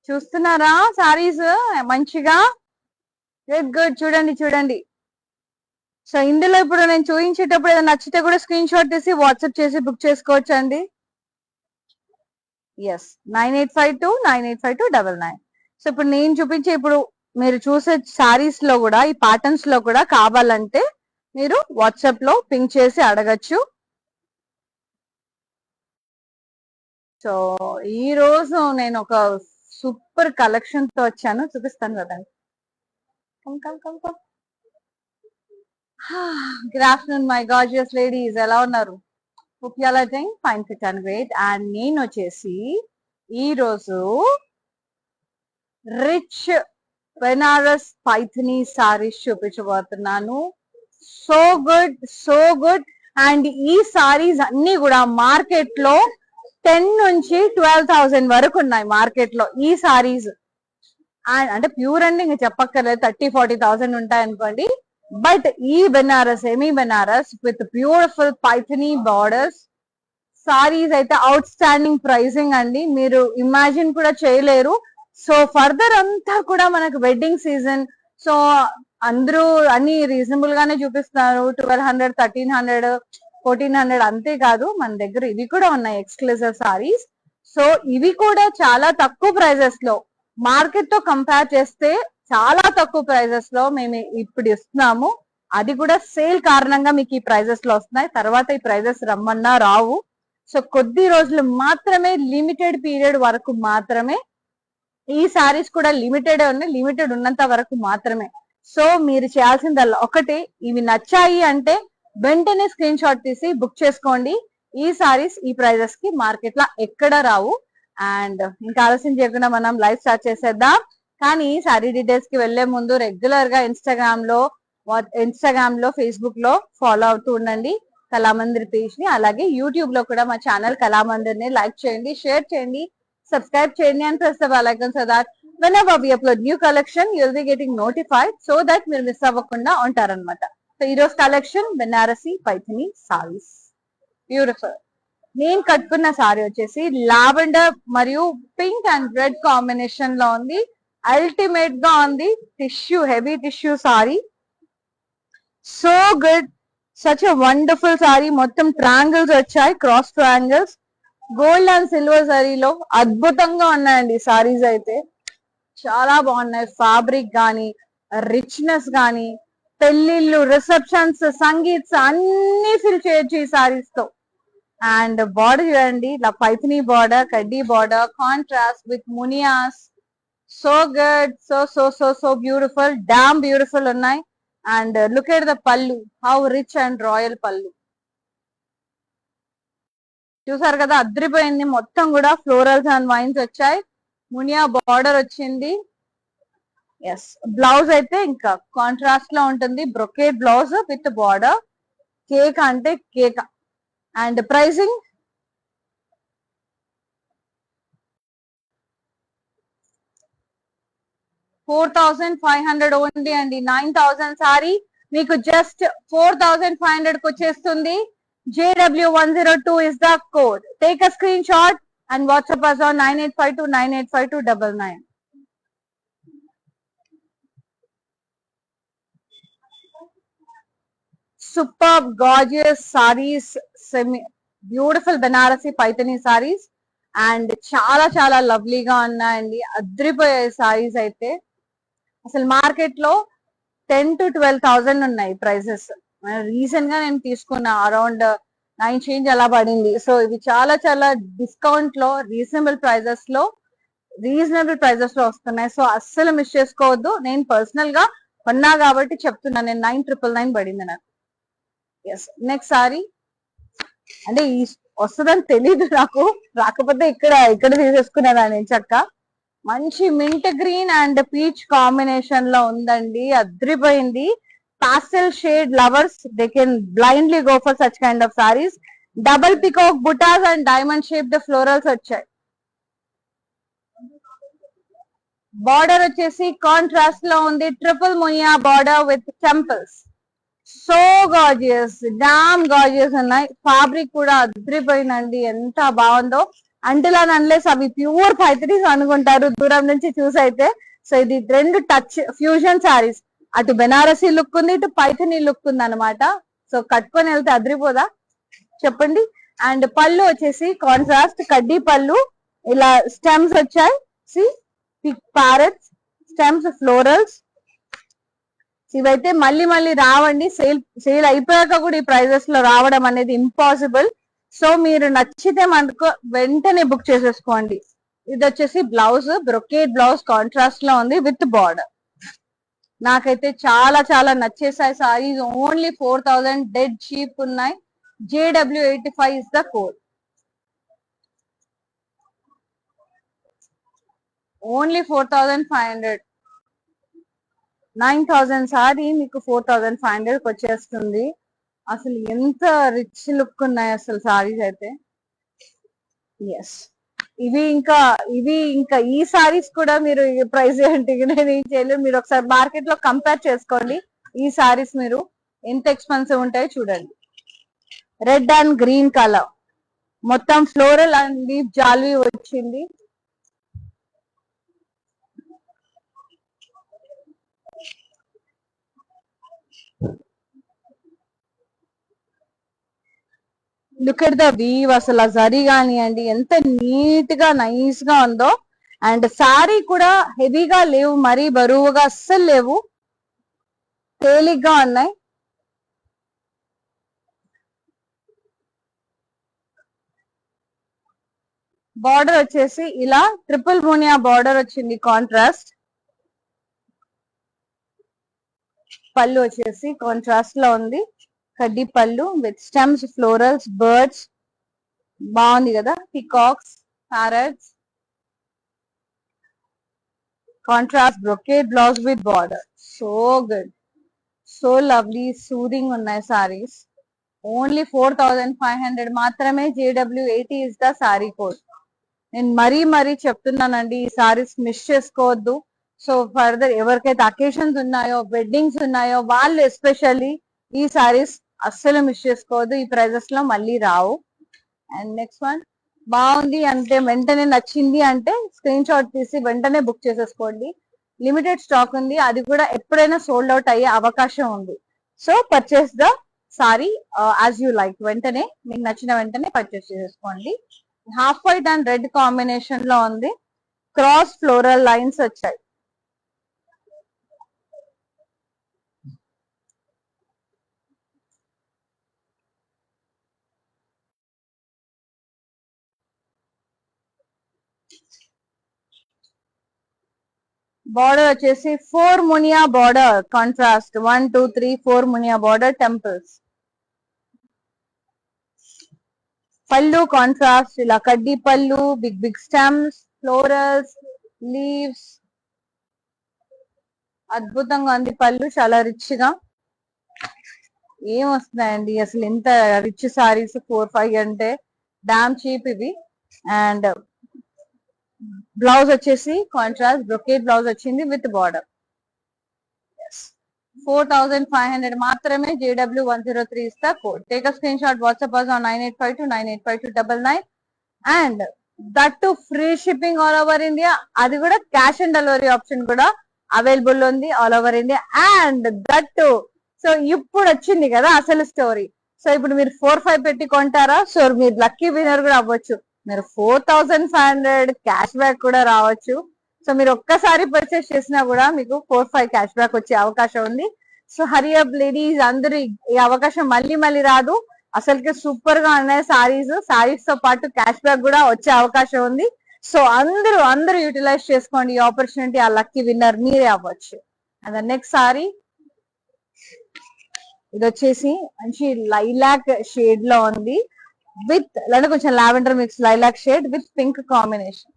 చూస్తున్నారా సారీస్ మంచిగా? Good good. చూడండి చూడండి. సో ఇందులో ఇప్పుడు నేను చూపించేటప్పుడు ఏదైనా నచ్చితే కూడా స్క్రీన్ షాట్ తీసి వాట్సాప్ చేసి బుక్ చేసుకోవచ్చు అండి. ఎస్, 9852985299. సో ఇప్పుడు నేను చూపించే ఇప్పుడు మీరు చూసే సారీస్ లో కూడా ఈ ప్యాటర్న్స్ లో కూడా కావాలంటే మీరు వాట్సాప్ లో పింక్ చేసి అడగచ్చు. సో ఈ రోజు నేను ఒక సూపర్ కలెక్షన్ తో వచ్చాను, చూపిస్తాను కదండి. Good afternoon my gorgeous ladies, ఎలా ఉన్నారు? Hope you are doing fine, fit and great. And నేను వచ్చేసి ఈ రోజు రిచ్ బెనారస్ పైథనీ సారీస్ చూపించబోతున్నాను. So good, so good. And ఈ సారీస్ అన్ని కూడా మార్కెట్ లో 10 నుంచి 12,000 వరకు ఉన్నాయి మార్కెట్ లో ఈ సారీస్. అండ్ అంటే ప్యూర్ అండి, ఇంకా చెప్పక్కర్లేదు, 30-40,000 ఉంటాయి అనుకోండి. బట్ ఈ Banaras, semi Banaras with beautiful Paithani borders saris అయితే అవుట్ స్టాండింగ్ ప్రైసింగ్ అండి, మీరు ఇమాజిన్ కూడా చేయలేరు. సో ఫర్దర్ అంతా కూడా మనకు వెడ్డింగ్ సీజన్, సో అందరూ అన్ని రీజనబుల్ గానే చూపిస్తున్నారు. 1200, 1300, 1400 అంతేకాదు, మన దగ్గర ఇవి కూడా ఉన్నాయి ఎక్స్క్లూజివ్ సారీస్. సో ఇవి కూడా చాలా తక్కువ ప్రైజెస్ లో, మార్కెట్ తో కంపేర్ చేస్తే చాలా తక్కువ ప్రైజెస్ లో మేము ఇప్పుడు ఇస్తున్నాము. అది కూడా సేల్ కారణంగా మీకు ఈ ప్రైజెస్ లో వస్తున్నాయి, తర్వాత ఈ ప్రైజెస్ రమ్మన్నా రావు. సో కొద్ది రోజులు మాత్రమే, లిమిటెడ్ పీరియడ్ వరకు మాత్రమే ఈ సారీస్ కూడా లిమిటెడ్ ఉన్నాయి, లిమిటెడ్ ఉన్నంత వరకు మాత్రమే. సో మీరు చేయాల్సిందల్లా ఒకటి, ఇవి నచ్చాయి అంటే వెంటనే స్క్రీన్ షాట్ తీసి బుక్ చేసుకోండి. ఈ సారీస్ ఈ ప్రైజెస్ కి మార్కెట్ లో ఎక్కడ రావు. అండ్ ఇంకా ఆలస్యం చేయకుండా మనం లైవ్ స్టార్ట్ చేసేద్దాం. కానీ సారీ డీటెయిల్స్ కి వెళ్లే ముందు రెగ్యులర్ గా ఇన్స్టాగ్రామ్ లో ఫేస్బుక్ లో ఫాలో అవుతూ ఉండండి కళామందిర్ పేజ్ ని. అలాగే యూట్యూబ్ లో కూడా మా ఛానల్ కళామందిర్ ని లైక్ చేయండి, షేర్ చేయండి, సబ్స్క్రైబ్ చేయండి and press the bell icon so that whenever we upload new collection you'll be getting notified, so that మీరు మిస్ అవ్వకుండా ఉంటారన్నమాట. సో ఈ రోజు కలెక్షన్ బెనారసి పైథనీ సారీస్, బ్యూటిఫుల్. నేను కట్టుకున్న సారీ వచ్చేసి లావెండర్ మరియు పింక్ అండ్ రెడ్ కాంబినేషన్ లో ఉంది. అల్టిమేట్ గా ఉంది, tissue, heavy tissue sari. So good, such a wonderful sari. మొత్తం ట్రయాంగిల్స్ వచ్చాయి, cross triangles, gold and silver సారీలో అద్భుతంగా ఉన్నాయండి సారీస్ అయితే, చాలా బాగున్నాయి. ఫ్యాబ్రిక్ గానీ, రిచ్నెస్ గానీ, పెళ్లిళ్ళు, రిసెప్షన్స్, సంగీత్స్ అన్ని ఫిల్ చేయొచ్చు ఈ సారీస్ తో. అండ్ బార్డర్ చూడండి, ఇలా పైథనీ బార్డర్, కడ్డీ బార్డర్, కాంట్రాస్ట్ విత్ మునియాస్. So good, so so so so beautiful, damn beautiful ఉన్నాయి. అండ్ లుక్ ఎట్ ద పళ్ళు, హౌ రిచ్ అండ్ రాయల్ పళ్ళు. చూసారు కదా, అద్రిపోయింది. మొత్తం కూడా ఫ్లోరల్స్ అండ్ వైన్స్ వచ్చాయి, మునియా బార్డర్ వచ్చింది. ఎస్, బ్లౌజ్ అయితే ఇంకా కాంట్రాస్ట్ లో ఉంటుంది, brocade blouse with border. Cake అంటే కేక్. అండ్ ప్రైసింగ్ 4500 ఓన్లీ అండి. 9000 సారీ మీకు జస్ట్ 4500 కి వచ్చేస్తుంది. JW102 is the code. Take a screenshot and WhatsApp us on 9852985299. Superb, gorgeous sarees, beautiful Banarasi Paithani saris and చాలా చాలా లవ్లీగా ఉన్నాయండి. అద్రిపోయే సారీస్ అయితే అసలు మార్కెట్ లో 10 to 12,000 ఉన్నాయి ప్రైసెస్. రీసెంట్ గా నేను తీసుకున్న అరౌండ్ 9 చేంజ్ అలా పడింది. సో ఇవి చాలా చాలా డిస్కౌంట్ లో రీజనబుల్ ప్రైజెస్ లో వస్తున్నాయి. సో అస్సలు మిస్ చేసుకోవద్దు. నేను పర్సనల్ గా కొన్నా కాబట్టి చెప్తున్నా. నేను 9,999 పడింది నాకు. ఎస్, నెక్స్ట్ సారీ అంటే ఈ వస్తుందని తెలీదు నాకు, రాకపోతే ఇక్కడ తీసేసుకునేదాన్ని చక్క. మంచి mint green and peach combination లో ఉందండి. అద్రిపోయింది. Pastel shade lovers they can blindly go for such kind of saris. Double peacock butas and diamond shaped florals వచ్చాయి. బార్డర్ వచ్చేసి కాంట్రాస్ట్ లో ఉంది. Triple Muniya border with temples. So gorgeous, damn gorgeous ఉన్నాయి. Fabric కూడా అద్రిపోయిందండి. ఎంత బాగుందో. అంటిల్ అండ్ అన్లెస్ అవి ప్యూర్ పైథనీస్ అనుకుంటారు దూరం నుంచి చూసైతే. సో ఇది రెండు టచ్ ఫ్యూజన్ సారీస్. అటు బెనారసీ లుక్ ఉంది, ఇటు పైథనీ లుక్ ఉంది అనమాట. సో కట్టుకొని వెళ్తే అద్రిపోదా చెప్పండి. అండ్ పళ్ళు వచ్చేసి కాంట్రాస్ట్ కడ్డీ పళ్ళు. ఇలా స్టెమ్స్ వచ్చాయి. Peacock parrots, stems, florals. ఇవైతే మళ్ళీ మళ్ళీ రావండి. సేల్ అయిపోయాక కూడా ఈ ప్రైజెస్ లో రావడం అనేది ఇంపాసిబుల్. సో మీరు నచ్చితే మనకు వెంటనే బుక్ చేసేసుకోండి. ఇది వచ్చేసి బ్లౌజ్, బ్రొకేడ్ బ్లౌజ్ కాంట్రాస్ట్ లో ఉంది విత్ బార్డర్. నాకైతే చాలా చాలా నచ్చేసాయి సారీస్. ఓన్లీ 4000 డెడ్ చీప్ ఉన్నాయి. JW85 is the code. Only 4500. 9000 sorry మీకు 4500 కి వచ్చేస్తుంది. అసలు ఎంత రిచ్ లుక్ ఉన్నాయి అసలు సారీస్ అయితే. ఎస్, ఇవి ఇంకా ఈ సారీస్ కూడా మీరు ప్రైస్ ఏంటి నేను ఏం చేయలేదు. మీరు ఒకసారి మార్కెట్ లో కంపేర్ చేసుకోండి. ఈ సారీస్ మీరు ఎంత ఎక్స్పెన్సివ్ ఉంటాయో చూడండి. రెడ్ అండ్ గ్రీన్ కలర్, మొత్తం ఫ్లోరల్ అండ్ లీఫ్ జాల్వి వచ్చింది. Look at the weave. అసలు జరీ కానివ్వండి ఎంత నీట్ గా నైస్ గా ఉందో. అండ్ సారీ కూడా హెవీగా లేవు, మరీ బరువుగా అస్సలు లేవు, తేలిగ్గా ఉన్నాయి. బార్డర్ వచ్చేసి ఇలా ట్రిపుల్ మునియా బార్డర్ వచ్చింది కాంట్రాస్ట్. పళ్ళు వచ్చేసి కాంట్రాస్ట్ లో ఉంది. కడ్డీ పళ్ళు విత్ స్టెమ్స్, ఫ్లోరల్స్, బర్డ్స్. బాగుంది కదా. Peacocks, parrots, contrast brocade blouse with border. So good, so lovely, soothing ఉన్నాయి సారీస్. ఓన్లీ 4500 మాత్రమే. JW80 is the sari code. నేను మరీ చెప్తున్నానండి, ఈ సారీస్ మిస్ చేసుకోవద్దు. సో ఫర్దర్ ఎవరికైతే అకేషన్స్ ఉన్నాయో, వెడ్డింగ్స్ ఉన్నాయో వాళ్ళు ఎస్పెషల్లీ ఈ సారీస్ అస్సలు మిస్ చేసుకోవద్దు. ఈ ప్రైజెస్ లో మళ్ళీ రావు. అండ్ నెక్స్ట్ వన్ బాగుంది అంటే, వెంటనే నచ్చింది అంటే స్క్రీన్ షాట్ తీసి వెంటనే బుక్ చేసేసుకోండి. లిమిటెడ్ స్టాక్ ఉంది, అది కూడా ఎప్పుడైనా సోల్డ్ అవుట్ అయ్యే అవకాశం ఉంది. So purchase the sorry as you like. వెంటనే మీకు నచ్చిన వెంటనే పర్చేస్ చేసేసుకోండి. Half white and red combination లో ఉంది. క్రాస్ ఫ్లోరల్ లైన్స్ వచ్చాయి. బార్డర్ వచ్చేసి 4 మునియా బార్డర్ కాంట్రాస్ట్. 1 2 3 4 మునియా బార్డర్ టెంపుల్స్. పళ్ళు కాంట్రాస్ట్, ఇలా కడ్డీ పళ్ళు, బిగ్ స్టెమ్స్, ఫ్లోరల్స్, లీవ్స్. అద్భుతంగా ఉంది పళ్ళు, చాలా రిచ్ గా. ఏం వస్తున్నాయండి అసలు ఇంత రిచ్ సారీస్ 4-5 అంటే డామ్ చీప్ ఇవి. అండ్ బ్లౌజ్ వచ్చేసి కాంట్రాస్ట్ బ్రొకేట్ బ్లౌజ్ వచ్చింది విత్ బార్డర్. 4500 మాత్రమే. JW103 ఇస్తా code. Take a screenshot, WhatsApp us on 9852985299 and that to free shipping all over India. అది కూడా క్యాష్ ఆన్ డెలివరీ ఆప్షన్ కూడా available ఉంది all over India. And that to so ఇప్పుడు వచ్చింది కదా అసలు స్టోరీ. సో ఇప్పుడు మీరు 4-5 పెట్టి కొంటారా, సో మీరు లక్కీ విన్నర్ కూడా అవ్వచ్చు. మీరు 4500 క్యాష్ బ్యాక్ కూడా రావచ్చు. సో మీరు ఒక్కసారి పర్చేస్ చేసినా కూడా మీకు 4-5 క్యాష్ బ్యాక్ వచ్చే అవకాశం ఉంది. సో హరియప్ లేడీస్, అందరూ ఈ అవకాశం మళ్ళీ మళ్ళీ రాదు. అసలుకి సూపర్ గా ఉన్నాయి సారీస్. సారీస్ తో పాటు క్యాష్ బ్యాక్ కూడా వచ్చే అవకాశం ఉంది. సో అందరూ యూటిలైజ్ చేసుకోండి ఈ ఆపర్చునిటీ. ఆ లక్కీ విన్నర్ మీరే అవ్వచ్చు. అండ్ నెక్స్ట్ సారీ ఇది వచ్చేసి మంచి లైలాక్ షేడ్ లో ఉంది విత్ అంటే కొంచెం lavender mix lilac shade with pink combination.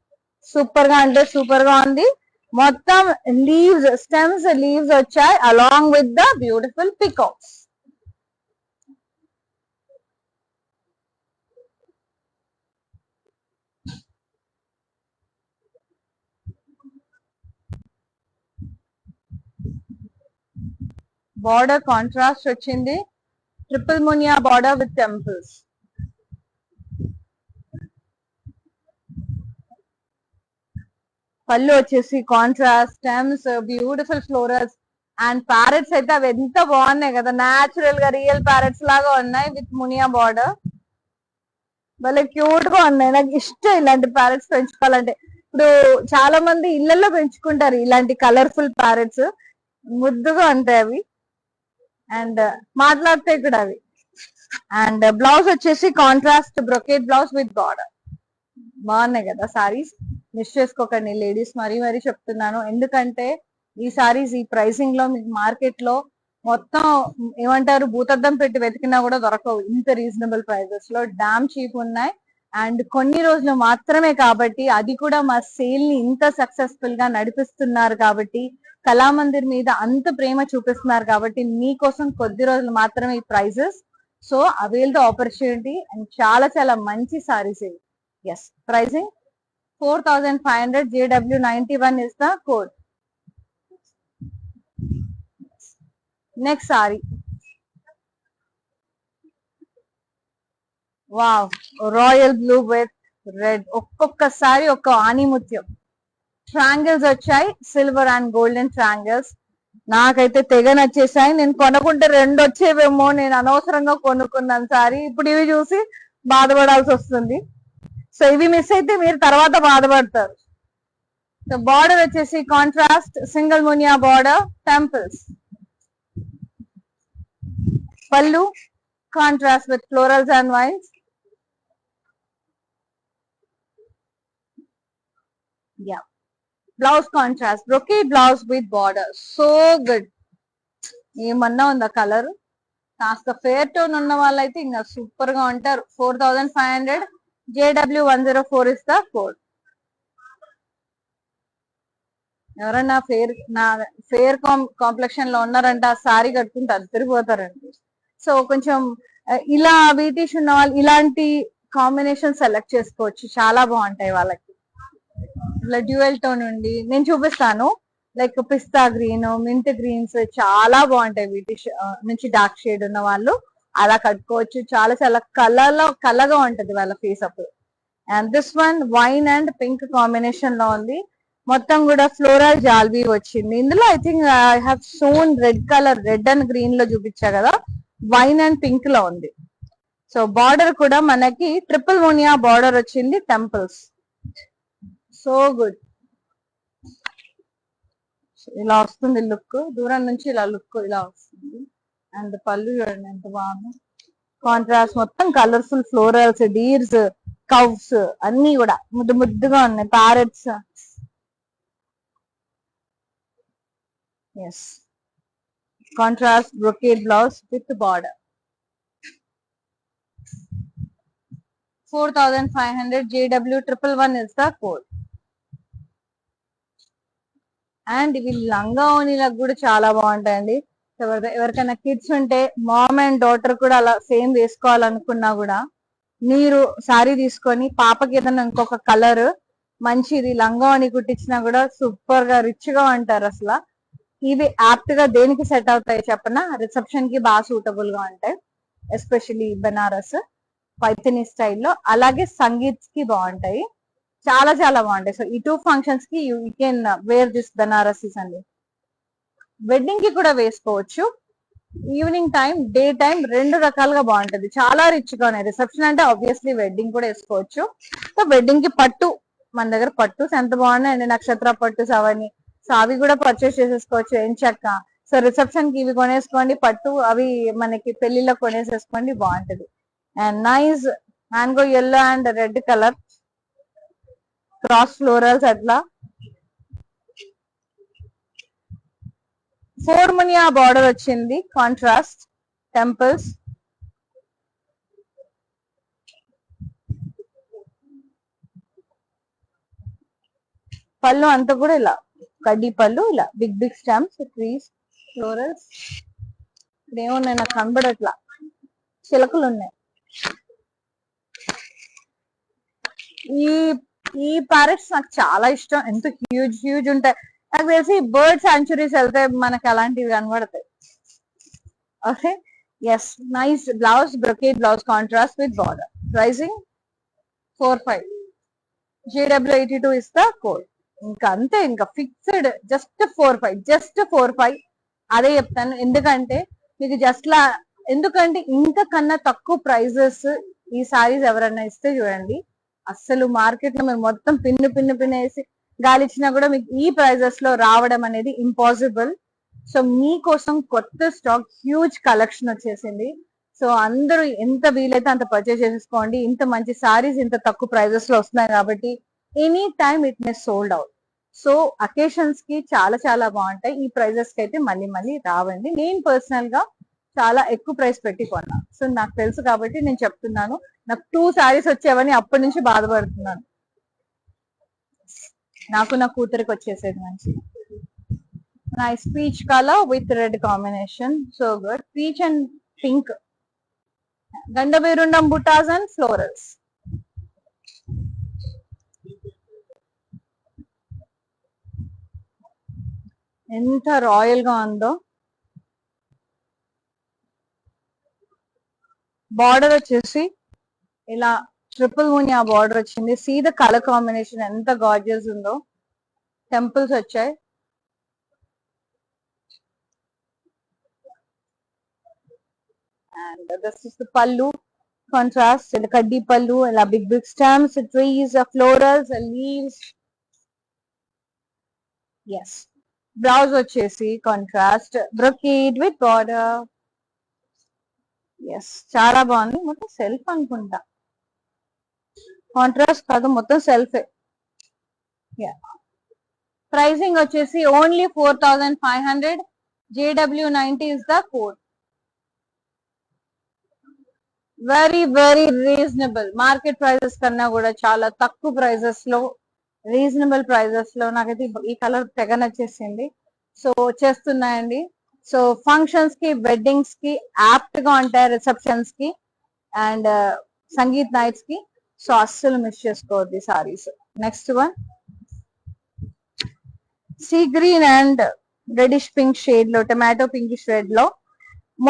Super గా అంటే సూపర్ గా ఉంది. మొత్తం లీవ్స్, స్టెమ్స్ లీవ్స్ వచ్చాయి along with the beautiful peacocks. Border contrast వచ్చింది, triple Muniya border with temples. పళ్ళు వచ్చేసి contrast, stems, beautiful florals and parrots అయితే అవి ఎంత బాగున్నాయి కదా, న్యాచురల్ గా రియల్ ప్యారెట్స్ లాగా ఉన్నాయి విత్ మునియా బార్డర్. భలే క్యూట్ గా ఉన్నాయి. నాకు ఇష్టం ఇలాంటి ప్యారెట్స్ పెంచుకోవాలంటే. ఇప్పుడు చాలా మంది ఇళ్లలో పెంచుకుంటారు ఇలాంటి కలర్ఫుల్ ప్యారెట్స్, ముద్దుగా ఉంటాయి అవి అండ్ మాట్లాడతాయి కూడా అవి. అండ్ బ్లౌజ్ వచ్చేసి contrast brocade blouse with border. బాగున్నాయి కదా సారీస్. మిస్ చేసుకోకండి లేడీస్, మరీ మరీ చెప్తున్నాను. ఎందుకంటే ఈ సారీస్ ఈ ప్రైసింగ్ లో మీకు మార్కెట్ లో మొత్తం ఏమంటారు భూతద్దం పెట్టి వెతికినా కూడా దొరకవు ఇంత రీజనబుల్ ప్రైజెస్ లో. డామ్ చీప్ ఉన్నాయి. అండ్ కొన్ని రోజులు మాత్రమే కాబట్టి, అది కూడా మా సేల్ ని ఇంత సక్సెస్ఫుల్ గా నడిపిస్తున్నారు కాబట్టి, కళామందిర్ మీద అంత ప్రేమ చూపిస్తున్నారు కాబట్టి మీకోసం కొద్ది రోజులు మాత్రమే ఈ prices. So avail the opportunity. And చాలా చాలా మంచి సారీస్ ఇవి. Yes, pricing 4500. JW91 is the code. Next sari wow, royal blue with red. ఒక్కొక్కసారి ఒక్క ఆనిముత్యం ట్రాంగిల్స్ వచ్చాయి, సిల్వర్ అండ్ గోల్డెన్ ట్రాంగిల్స్. నాకైతే తెగ నచ్చేసాయి. నేను కొనుక్కుంటే 2 వచ్చేవేమో, నేను అనవసరంగా కొనుక్కున్నాను సారీ. ఇప్పుడు ఇవి చూసి బాధపడాల్సి వస్తుంది. సో ఇవి మిస్ అయితే మీరు తర్వాత బాధపడతారు. సో బార్డర్ వచ్చేసి contrast single Muniya border, temples. పళ్ళు contrast with florals and vines. Yeah, blouse contrast brocade blouse with border. So good. ఏమన్నా ఉందా కలర్. కాస్త ఫేర్ టోన్ ఉన్న వాళ్ళైతే ఇంకా సూపర్ గా ఉంటారు. 4500. JW104 is the code. ఎవరన్నా ఫేర్ కాంప్లెక్షన్ లో ఉన్నారంటే ఆ సారీ కట్టుకుంటే అద్దరిపోతారండి. సో కొంచెం ఇలా వీటిష్ ఉన్న వాళ్ళు ఇలాంటి కాంబినేషన్ సెలెక్ట్ చేసుకోవచ్చు, చాలా బాగుంటాయి వాళ్ళకి. ఇట్లా డ్యూయల్ టోన్ ఉండి నేను చూపిస్తాను. లైక్ పిస్తా గ్రీన్, మింట్ గ్రీన్స్ చాలా బాగుంటాయి. వీటిష్ నుంచి డార్క్ షేడ్ ఉన్న వాళ్ళు అలా కట్టుకోవచ్చు. చాలా చాలా కలగా ఉంటది వాళ్ళ ఫేస్ అప్పుడు. And this one wine and pink combination లో ఉంది. మొత్తం కూడా ఫ్లోరల్ జాల్బీ వచ్చింది. ఇందులో I think I have shown red colour, red and green లో చూపించా కదా, వైన్ అండ్ పింక్ లో ఉంది. సో బార్డర్ కూడా మనకి ట్రిపుల్ మోనియా బార్డర్ వచ్చింది, టెంపుల్స్. So good. ఇలా వస్తుంది లుక్, దూరం నుంచి ఇలా లుక్ ఇలా వస్తుంది. అండ్ పళ్ళు చూడండి ఎంత బాగుంది. కాంట్రాస్ట్ మొత్తం కలర్ఫుల్ ఫ్లోరల్స్, డీర్స్, కవ్స్ అన్ని కూడా ముద్దు ముద్దుగా ఉన్నాయి. Parrots. Yes, contrast brocade blouse with border. 4500. JW111 is the code. And ఇవి లంగా ఓణీలకు కూడా చాలా బాగుంటాయండి. ఎవరికైనా కిడ్స్ ఉంటే మామ్ అండ్ డాటర్ కూడా అలా సేమ్ వేసుకోవాలనుకున్నా కూడా మీరు సారీ తీసుకొని పాపకి ఏదైనా ఇంకొక కలర్ మంచిది లంగా అని కుట్టించినా కూడా సూపర్ గా రిచ్ గా ఉంటారు అసలు. ఇవి యాప్ట్ గా దేనికి సెట్ అవుతాయి చెప్పనా? రిసెప్షన్ కి బాగా సూటబుల్ గా ఉంటాయి, ఎస్పెషల్లీ బెనారస్ పైథిని స్టైల్లో. అలాగే సంగీత్ కి బాగుంటాయి, చాలా చాలా బాగుంటాయి. సో ఈ 2 ఫంక్షన్స్ కి యూ కెన్ వేర్ దిస్ బెనారసీస్ అండి. వెడ్డింగ్ కి కూడా వేసుకోవచ్చు, ఈవినింగ్ టైం డే టైం 2 రకాలుగా బాగుంటది, చాలా రిచ్ గా ఉన్నాయి. రిసెప్షన్ అంటే ఆబ్వియస్లీ వెడ్డింగ్ కూడా వేసుకోవచ్చు. సో వెడ్డింగ్ కి పట్టు, మన దగ్గర పట్టు ఎంత బాగున్నాయండి, నక్షత్ర పట్టు అవన్నీ. సో అవి కూడా పర్చేస్ చేసేసుకోవచ్చు ఏం చక్క. సో రిసెప్షన్ కి ఇవి కొనేసుకోండి పట్టు, అవి మనకి పెళ్లిలో కొనేసేసుకోండి, బాగుంటది. And nice mango yellow and red colour cross florals అట్లా. 4 మునియా బార్డర్ వచ్చింది, కాంట్రాస్ట్ టెంపుల్స్. పళ్ళు అంతా కూడా ఇలా కడ్డీ పళ్ళు, ఇలా big big stamps, trees, florals. ఇదేమున్నాయి నాకు కనబడట్లా, చిలకలు ఉన్నాయి. ఈ ఈ ప్యారెట్స్ నాకు చాలా ఇష్టం, ఎంత హ్యూజ్ హ్యూజ్ ఉంటాయి. నాకు తెలిసి బర్డ్ సాంచురీస్ వెళ్తే మనకి అలాంటివి కనబడతాయి. Okay, yes, nice blouse, brocade blouse, contrast with border. Pricing 45. JW82 is the code. ఇంకా అంతే, ఇంకా ఫిక్స్డ్, జస్ట్ 45, జస్ట్ 45. అదే చెప్తాను, ఎందుకంటే మీకు జస్ట్ లా, ఎందుకంటే ఇంతకన్నా తక్కువ ప్రైజెస్ ఈ సారీస్ ఎవరన్నా ఇస్తే చూడండి, అస్సలు మార్కెట్ లో మీరు మొత్తం పిన్ను పిన్ను పిన్ను వేసి గాలి ఇచ్చినా కూడా మీకు ఈ ప్రైజెస్ లో రావడం అనేది ఇంపాసిబుల్. సో మీకోసం కొత్త స్టాక్, హ్యూజ్ కలెక్షన్ వచ్చేసింది. సో అందరూ ఎంత వీలైతే అంత పర్చేస్ చేసేసుకోండి, ఇంత మంచి సారీస్ ఇంత తక్కువ ప్రైజెస్ లో వస్తున్నాయి కాబట్టి any time it may sold out. So occasions కి చాలా చాలా బాగుంటాయి, ఈ ప్రైజెస్ కి అయితే మళ్ళీ మళ్ళీ రావండి. నేను పర్సనల్ గా చాలా ఎక్కువ ప్రైస్ పెట్టి కొన్నా, సో నాకు తెలుసు కాబట్టి నేను చెప్తున్నాను. నాకు 2 సారీస్ వచ్చేవని అప్పటి నుంచి బాధపడుతున్నాను, నాకు నా కూతురికి వచ్చేసేది మంచి. Nice peach colour with red combination, so good. Peach and pink, Gandaberunda బుటాస్ అండ్ ఫ్లోరల్స్. ఎంత రాయల్ గా ఉందో. బార్డర్ వచ్చేసి ఇలా ట్రిపుల్ మునియా బార్డర్ వచ్చింది. సీ ద కలర్ కాంబినేషన్ ఎంత గార్జియస్ ఉందో. టెంపుల్స్ వచ్చాయి. And this is the pallu, contrast ఇలా కడ్డీ పల్లు, ఇలా big big stamps, trees, florals, leaves. Yes, blouse వచ్చేసి contrast brocade with border. Yes, చాలా బాగుంది. మొత్తం సెల్ఫ్ అనుకుంటా, కాంట్రాస్ట్ కాదు, మొత్తం సెల్ఫ్. ప్రైసింగ్ వచ్చేసి only 4500. JW90 is the code. Very very reasonable, market prices కన్నా కూడా చాలా తక్కువ ప్రైజెస్ లో, రీజనబుల్ ప్రైజెస్ లో. నాకైతే ఈ కలర్ తెగ నచ్చేసింది. సో వచ్చేస్తున్నాయండి. సో ఫంక్షన్స్ కి, వెడ్డింగ్స్ కి యాప్ట్ గా ఉంటాయి, రిసెప్షన్స్ కి అండ్ సంగీత్ నైట్స్ కి. సో అస్సలు మిస్ చేసుకోవద్దు saris. Next one, see green and reddish pink shade లో, టమాటో పింక్ షేడ్ లో,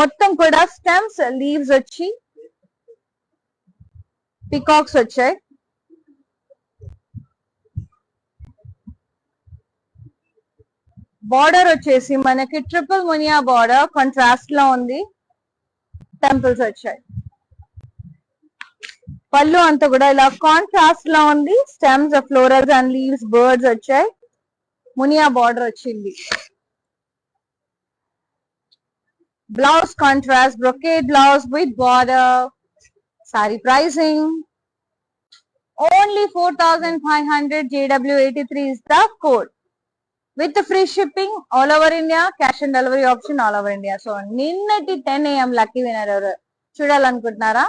మొత్తం కూడా స్టెమ్స్, లీవ్స్ వచ్చి పికాక్స్ వచ్చాయి. బార్డర్ వచ్చేసి మనకి ట్రిపుల్ మునియా బార్డర్ కాంట్రాస్ట్ లో ఉంది, టెంపుల్స్ వచ్చాయి. పళ్ళు అంతా కూడా ఇలా కాంట్రాస్ట్ లో ఉంది, stems, florals and leaves, birds వచ్చాయి. మునియా బార్డర్ వచ్చింది. Blouse contrast brocade blouse with border. Sari pricing only 4500. JW83 is the code. With free shipping all over India, cash and delivery option all over India. So నిన్నటి 10 AM lucky winner ఎవరు చూడాలనుకుంటున్నారా?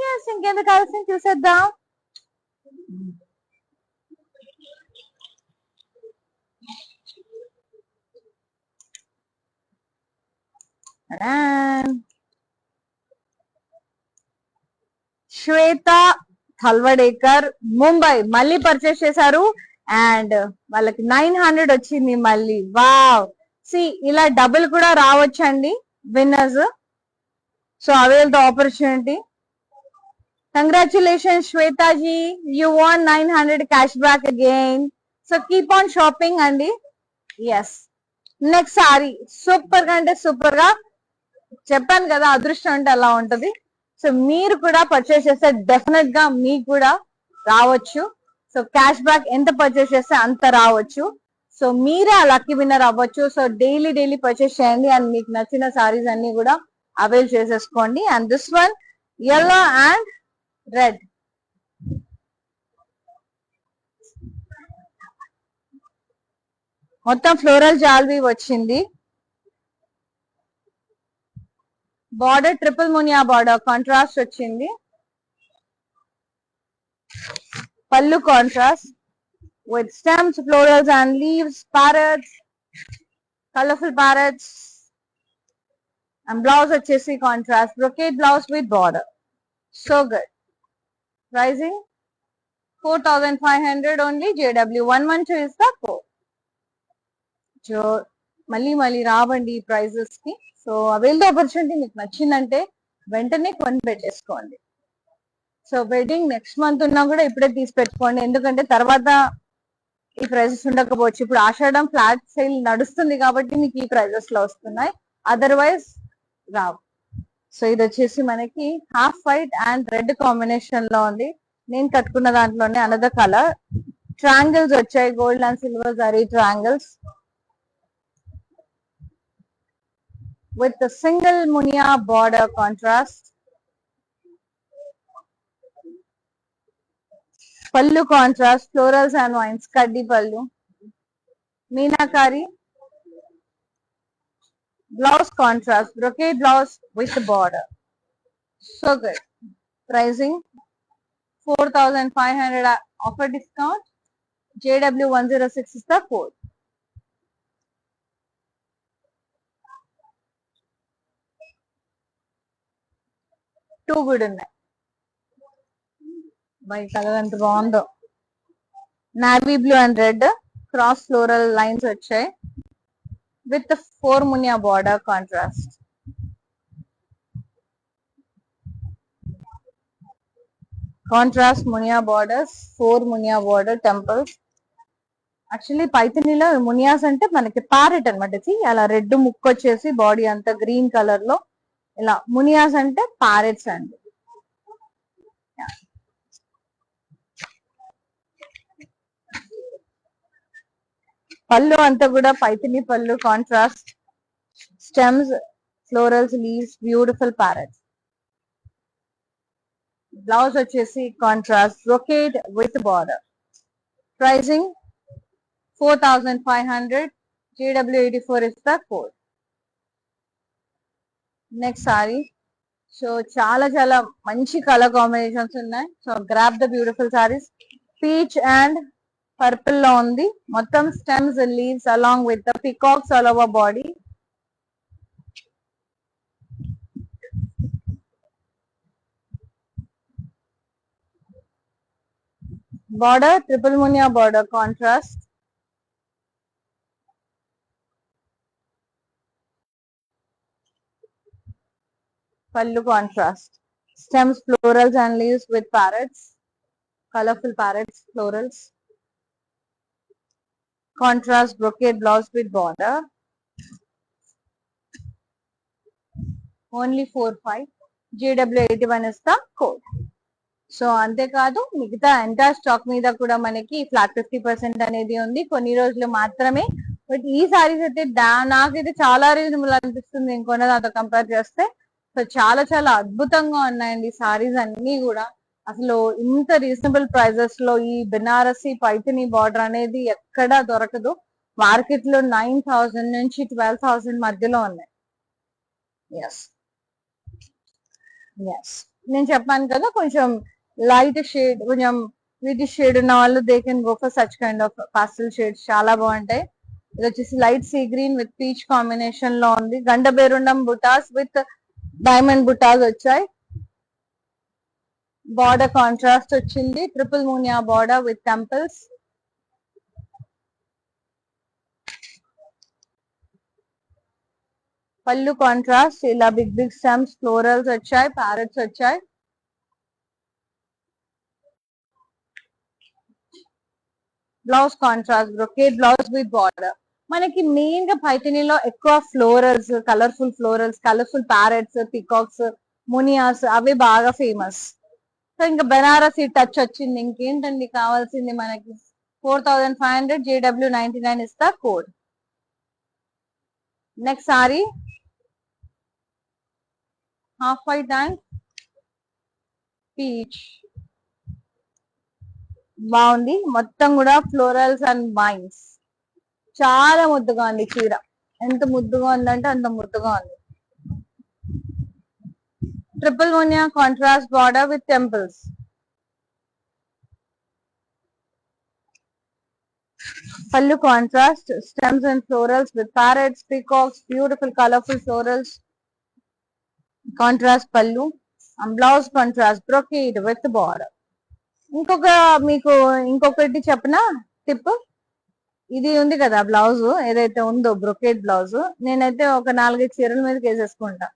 Yes, ఇంకెందుకు ఆలస్యం, చూసేద్దాం. శ్వేత థల్వడేకర్ ముంబై మళ్ళీ purchase చేశారు and వాళ్ళకి 900 వచ్చింది మళ్ళీ. వావ్, సి ఇలా డబుల్ కూడా రావచ్చండి winners. So avail the opportunity. Congratulations Shwetaji, you want 900 cash back again. So keep on shopping అండి. ఎస్, నెక్స్ట్ సారీ సూపర్ గా అంటే సూపర్ గా చెప్పాను కదా, అదృష్టం అంటే అలా ఉంటది. సో మీరు కూడా పర్చేస్ చేస్తే డెఫినెట్ గా మీకు కూడా రావచ్చు. సో క్యాష్ బ్యాక్ ఎంత పర్చేస్ చేస్తే అంత రావచ్చు. సో మీరే ఆ లక్కీ విన్నర్ అవ్వచ్చు. సో డైలీ పర్చేస్ చేయండి అండ్ మీకు నచ్చిన సారీస్ అన్ని కూడా అవైల్ చేసేసుకోండి. And this one yellow and red. మొత్తం ఫ్లోరల్ జాల్వీ వచ్చింది. Border triple Muniya border contrast వచ్చింది. పల్లు contrast with stems, florals and leaves, parrots, colorful parrots, and blouse వచ్చేసి contrast brocade blouse with border. So good. Pricing 4500 only. JW112 is the code. So మళ్ళీ రావండి ఈ prices కి. So avail the opportunity. మీకు నచ్చిందంటే వెంటనే కొని పెట్టేసుకోండి. సో వెడ్డింగ్ నెక్స్ట్ మంత్ ఉన్నా కూడా ఇప్పుడే తీసి పెట్టుకోండి, ఎందుకంటే తర్వాత ఈ ప్రైజెస్ ఉండకపోవచ్చు. ఇప్పుడు ఆషాఢం ఫ్లాట్ సేల్ నడుస్తుంది కాబట్టి మీకు ఈ ప్రైజెస్ లో వస్తున్నాయి, అదర్వైజ్ రావు. సో ఇది వచ్చేసి మనకి half white and red combination లో ఉంది. నేను కట్టుకున్న దాంట్లోనే అనదర్ కలర్. ట్రాంగిల్స్ వచ్చాయి, gold and silver zari triangles with the single munia border contrast. Pallu contrast, florals and vines, kaddi pallu. Meenakari. Blouse contrast, brocade blouse with the border. So good. Pricing 4500 offer discount. JW106 is the code. Two కూడా ఉన్నాయి. By colour ఎంత బాగుందో. Navy blue and red cross floral lines వచ్చాయి with 4 మునియా border contrast. Contrast మునియా borders, 4 మునియా border temples. Actually పైథనీలో మునియాస్ అంటే మనకి ప్యారెట్ అనమాట. అలా రెడ్ ముక్కు వచ్చేసి బాడీ అంతా గ్రీన్ కలర్ లో, ఇలా మునియాస్ అంటే ప్యారెట్స్ అండి. పళ్ళు అంతా కూడా పైథిని పళ్ళు contrast, stems, florals, leaves, beautiful parrots. Blouse వచ్చేసి contrast brocade with border. Pricing 4500. JW84 is the code. Next sari. So చాలా మంచి కలర్ కాంబినేషన్స్ ఉన్నాయి. So grab the beautiful sarees. Peach and purple లో ఉంది. మొత్తం stems, leaves along with the peacocks all over body. Border triple Muniya border contrast. Pallu contrast. Stems, florals and leaves with parrots. Colorful parrots, florals. Contrast brocade blouse with border. Only 45. JW81 is the code. So అంతేకాదు మిగతా entire stock మీద కూడా మనకి flat 50% అనేది ఉంది, కొన్ని రోజులు మాత్రమే. బట్ ఈ సారీస్ అయితే నాకైతే చాలా రీజనబుల్ అనిపిస్తుంది ఇంకొన్న దాంతో కంపేర్ చేస్తే. సో చాలా అద్భుతంగా ఉన్నాయండి సారీస్ అన్ని కూడా. అసలు ఇంత రీజనబుల్ ప్రైజెస్ లో ఈ బెనారసి పైథిని బార్డర్ అనేది ఎక్కడా దొరకదు. మార్కెట్ లో 9000 నుంచి 12000 మధ్యలో ఉన్నాయి. ఎస్ నేను చెప్పాను కదా, కొంచెం లైట్ షేడ్, కొంచెం వీటి షేడ్ ఉన్న వాళ్ళు they can go for such kind of pastel shades, చాలా బాగుంటాయి. ఇది వచ్చేసి light sea green with peach combination లో ఉంది. గండబేరుండం బుటాస్ విత్ డైమండ్ బుటాస్ వచ్చాయి. బార్డర్ కాంట్రాస్ట్ వచ్చింది. ట్రిపుల్ మూనియా బార్డర్ విత్ టెంపుల్స్. పళ్ళు కాంట్రాస్ట్ ఇలా బిగ్ బిగ్ స్టెమ్స్ ఫ్లోరల్స్ వచ్చాయి, ప్యారెట్స్ వచ్చాయి. Blouse contrast brocade blouse with border. మనకి మెయిన్ గా పైథనీలో ఎక్కువ ఫ్లోరల్స్, కలర్ఫుల్ ప్యారెట్స్, పికాక్స్, మునియాస్ అవి బాగా ఫేమస్. సో ఇంకా బెనారసీ టచ్ వచ్చింది. ఇంకేంటండి కావాల్సింది మనకి. 4500 JW99 is the code. Next sari half white and peach. బాగుంది. మొత్తం కూడా ఫ్లోరల్స్ అండ్ వైన్స్. చాలా ముద్దుగా ఉంది చీర. ఎంత ముద్దుగా ఉందంటే అంత ముద్దుగా ఉంది. Triple Muniya contrast border with temples. Pallu contrast, stems and florals with parrots, peacocks, beautiful colorful florals. Contrast pallu and blouse contrast brocade with the border. ఇంకొకటి చెప్పనా టిప్. ఇది ఉంది కదా బ్లౌజ్, ఏదైతే ఉందో బ్రొకేడ్ బ్లౌజ్, నేనైతే ఒక 4-5 చీరల మీదకి వేసేసుకుంటా.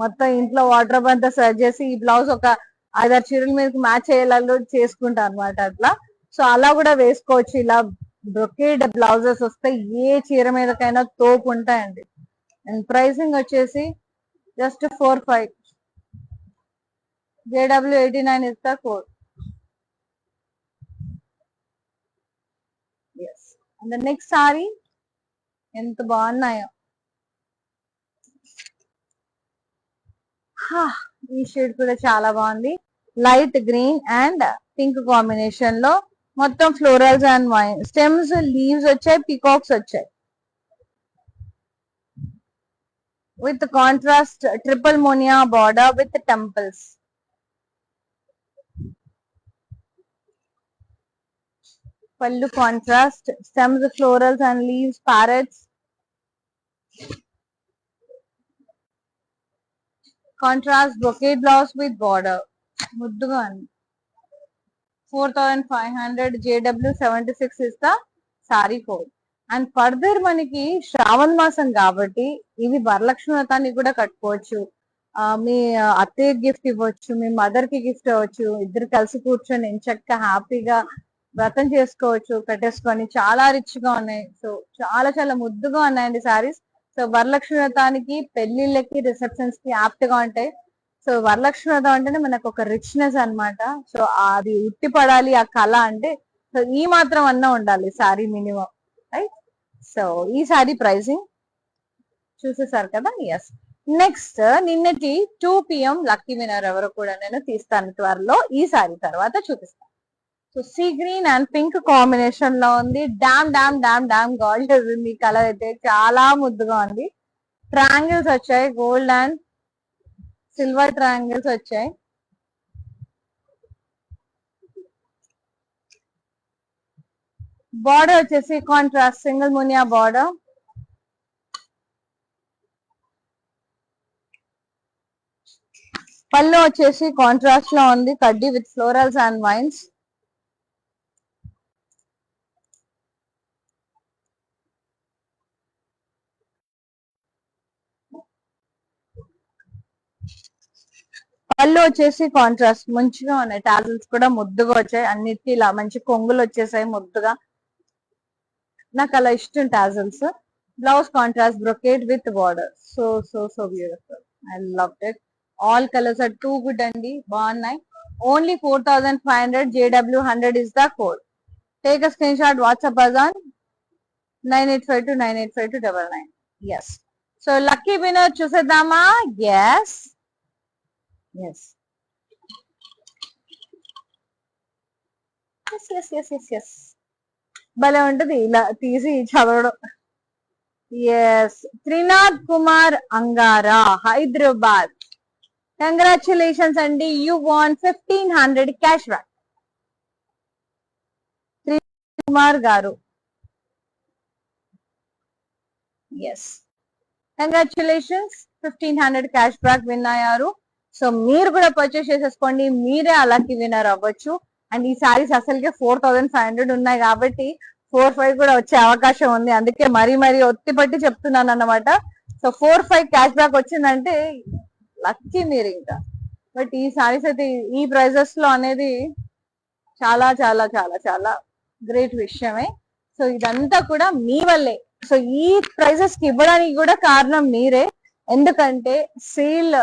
మొత్తం ఇంట్లో వాటర్ అంతా సర్చ్ చేసి ఈ బ్లౌజ్ ఒక 5-6 చీరల మీదకి మ్యాచ్ అయ్యేలా చేసుకుంటా అనమాట అట్లా. సో అలా కూడా వేసుకోవచ్చు. ఇలా బ్రొకేడ్ బ్లౌజెస్ వస్తే ఏ చీర మీదకైనా తోపు ఉంటాయండి. అండ్ ప్రైసింగ్ వచ్చేసి just 45. JW89 is the code. Yes. And next sari ఎంత బాగున్నాయో. ఈ షేడ్ కూడా చాలా బాగుంది. Light green and pink combination లో మొత్తం florals and vine stems, leaves వచ్చాయి, పీకాక్స్ వచ్చాయి. విత్ కాంట్రాస్ట్ ట్రిపుల్ మోనియా బార్డర్ విత్ టెంపుల్స్. పళ్ళు contrast, stems, florals and leaves, parrots. Contrast brocade blouse with border. ముద్దుగా ఉంది. 4500 JW76 is the sari code. And further మనకి శ్రావణ మాసం కాబట్టి ఇవి వరలక్ష్మి వ్రతానికి కూడా కట్టుకోవచ్చు. మీ అత్తయ్య గిఫ్ట్ ఇవ్వచ్చు, మీ మదర్ కి గిఫ్ట్ ఇవ్వచ్చు. ఇద్దరు కలిసి కూర్చొని ఎంచక్కా హ్యాపీగా వ్రతం చేసుకోవచ్చు కట్టేసుకొని. చాలా రిచ్ గా ఉన్నాయి. సో చాలా చాలా ముద్దుగా ఉన్నాయండి సారీస్. సో వరలక్ష్మి వ్రతానికి, పెళ్లిళ్ళకి, రిసెప్షన్స్ కి యాప్ట్ గా ఉంటాయి. సో వరలక్ష్మి వ్రతం అంటేనే మనకు ఒక రిచ్నెస్ అన్నమాట. సో అది ఉట్టి పడాలి ఆ కళ అంటే. సో ఈ మాత్రం అన్నా ఉండాలి సారీ మినిమం, రైట్? సో ఈ సారీ ప్రైసింగ్ చూసేసారు కదా. ఎస్. నెక్స్ట్ నిన్నటి 2 PM లక్కీ వినర్ ఎవరు కూడా నేను తీస్తాను త్వరలో. ఈ సారీ తర్వాత చూపిస్తాను. So sea green and pink combination లో ఉంది. Damn damn damn damn gorgeous ఉంది. కలర్ అయితే చాలా ముద్దుగా ఉంది. ట్రయాంగిల్స్ వచ్చాయి, గోల్డ్ అండ్ సిల్వర్ ట్రయాంగిల్స్ వచ్చాయి. బార్డర్ వచ్చేసి కాంట్రాస్ట్ సింగిల్ మునియా బార్డర్. పళ్ళు వచ్చేసి కాంట్రాస్ట్ లో ఉంది, కడ్డీ విత్ ఫ్లోరల్స్ అండ్ వైన్స్. పళ్ళు వచ్చేసి కాంట్రాస్ట్ మంచిగా ఉన్నాయి. టాజిల్స్ కూడా ముద్దుగా వచ్చాయి. అన్నిటికీ ఇలా మంచి కొంగులు వచ్చేసాయి ముద్దుగా. నాకు అలా ఇష్టం tassels. Blouse contrast brocade with border. So so so beautiful. I love it. All colours are too good అండి, బాగున్నాయి. Only 4500 JW100 is the code. Take a screenshot, WhatsApp us on 9852985299. Yes. So lucky winner చూసేద్దామా? Yes yes yes yes yes yes yes. భలే ఉంటది ఇలా తీసి చదవడం. Yes. Trinath Kumar Angara, Hyderabad. Congratulations అండి, you won 1500 cash back. Trinath Kumar గారు yes, congratulations, 1500 cash back win అయ్యారు. So మీరు కూడా పర్చేస్ చేసేసుకోండి, మీరే అలాకి విన్నర్ అవ్వచ్చు. అండ్ ఈ సారీస్ అసలుకే 4500 ఉన్నాయి కాబట్టి 4-5 కూడా వచ్చే అవకాశం ఉంది. అందుకే మరీ ఒత్తి పట్టి చెప్తున్నాను అన్నమాట. సో 4-5 క్యాష్ బ్యాక్ వచ్చిందంటే లక్కీ మీరు ఇంకా. బట్ ఈ సారీస్ అయితే ఈ ప్రైజెస్ లో అనేది చాలా చాలా చాలా చాలా గ్రేట్ విషయమే. సో ఇదంతా కూడా మీ వల్లే. సో ఈ ప్రైజెస్ కి ఇవ్వడానికి కూడా కారణం మీరే. ఎందుకంటే సేల్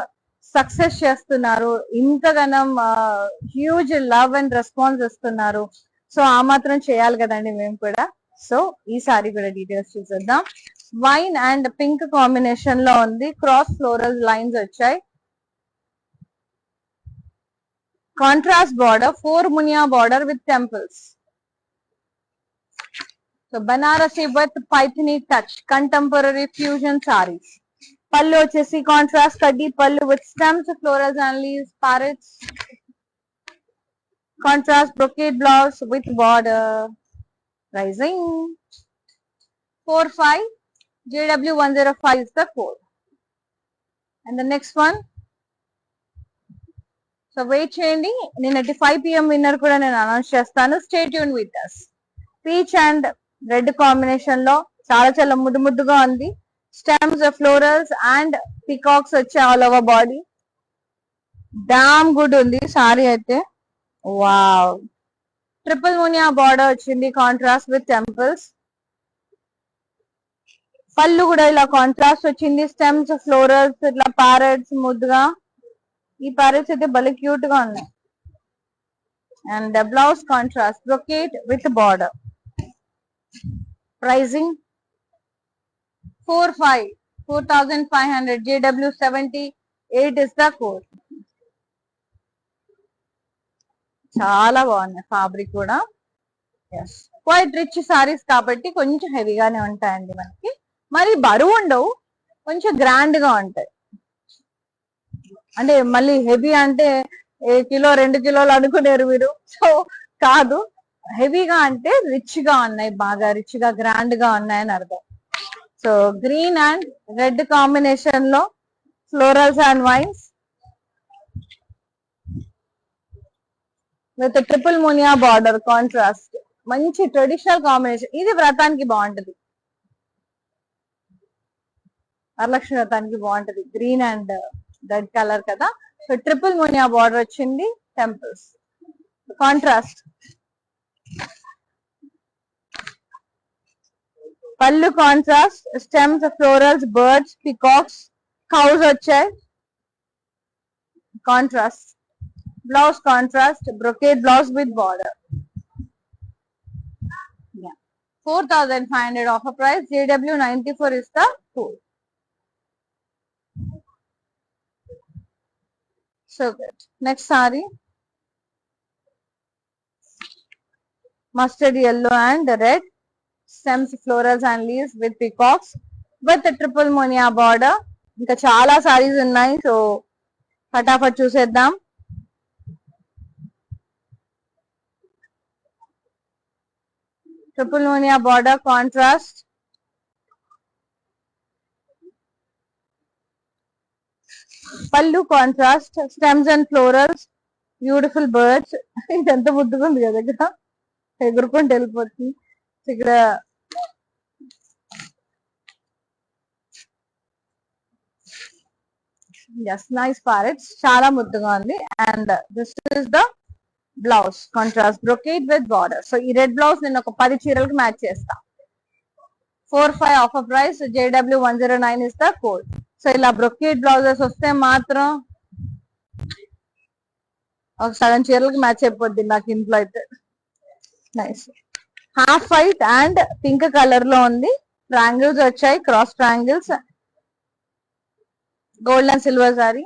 సక్సెస్ చేస్తున్నారు, ఇంతగానం హ్యూజ్ లవ్ అండ్ రెస్పాన్స్ ఇస్తున్నారు. సో ఆ మాత్రం చేయాలి కదండి మేము కూడా. సో ఈసారి కూడా డీటెయిల్స్ చూసేద్దాం. వైన్ అండ్ పింక్ కాంబినేషన్ లో ఉంది, క్రాస్ ఫ్లోరల్ లైన్స్ వచ్చాయి, కాంట్రాస్ట్ బార్డర్, 4 మునియా border with temples. So Banarasi with Paithani touch, contemporary fusion saris. పళ్ళు వచ్చేసి కాంట్రాస్ట్ కడ్డీ పళ్ళు with stems, florals and leaves, parrots. Contrast brocade blouse with border. Pricing 4-5, JW105 is the code. And the next one, so wait చేయండి, నిన్నటి 5 PM winner కూడా నేను announce చేస్తాను. Stay tune with us. Peach and red combination లో చాలా చాలా ముద్దుగా ఉంది. స్టెమ్స్, ఫ్లోరల్స్ అండ్ పికాక్స్ వచ్చే all over body. Damn good ఉంది సారీ అయితే. వావ్, ట్రిపుల్ మునియా బార్డర్ వచ్చింది, కాంట్రాస్ట్ విత్ టెంపుల్స్. పళ్ళు కూడా ఇలా కాంట్రాస్ట్ వచ్చింది, స్టెమ్స్, ఫ్లోరల్స్, ఇట్లా ప్యారెట్స్ ముద్దుగా. ఈ ప్యారెట్స్ అయితే భలే క్యూట్ గా ఉన్నాయి. And blouse contrast brocade with border. Pricing 4-5, 4500, JW78 is the code. చాలా బాగున్నాయి ఫ్యాబ్రిక్ కూడా. ఎస్, క్వైట్ రిచ్ సారీస్ కాబట్టి కొంచెం హెవీగానే ఉంటాయండి మనకి. మరి బరువు ఉండవు, కొంచెం గ్రాండ్ గా ఉంటాయి. అంటే మళ్ళీ హెవీ అంటే కిలో 2 కిలోలు అనుకునేరు మీరు. సో కాదు, హెవీగా అంటే రిచ్ గా ఉన్నాయి, బాగా రిచ్ గా గ్రాండ్ గా ఉన్నాయని అర్థం. So green and red combination లో florals and vines with triple Muniya border, contrast. మంచి ట్రెడిషనల్ కాంబినేషన్, ఇది వ్రతానికి బాగుంటది, వరలక్ష్మి వ్రతానికి బాగుంటది. గ్రీన్ అండ్ రెడ్ కలర్ కదా. సో ట్రిపుల్ మునియా బార్డర్ వచ్చింది, టెంపుల్స్, కాంట్రాస్ట్. పళ్ళు contrast, stems, florals, birds, peacocks, cows వచ్చాయి, contrast. Blouse contrast brocade blouse with border. 4500 offer price, JW94 is the code. So good. Next saree, mustard yellow and red, stems, florals and leaves with peacocks with the triple monia border. ఇంకా చాలా సారీస్ ఉన్నాయి, so ఫటాఫట్ చూసేద్దాం. Triple మోనియా border, contrast. పళ్ళు contrast, stems and florals, beautiful birds. ఇది ఎంత ముద్దుగా ఉంది కదా, దగ్గర ఎగురుకుంటూ వెళ్ళిపోతుంది. ఇక్కడ నైస్ ప్యారెట్స్, చాలా ముద్దుగా ఉంది. And this is the blouse, contrast brocade with border. So ఈ రెడ్ బ్లౌజ్ నేను ఒక 10 చీరలకు మ్యాచ్ చేస్తా. 4-5 offer price, JW109 is the code. So ఇలా బ్రొకేట్ బ్లౌజెస్ వస్తే మాత్రం ఒక సగం చీరలకు మ్యాచ్ అయిపోద్ది నాకు ఇంట్లో అయితే. Nice, half white and pink colour లో ఉంది, ట్రయాంగిల్స్ వచ్చాయి, cross triangles, gold and silver sari,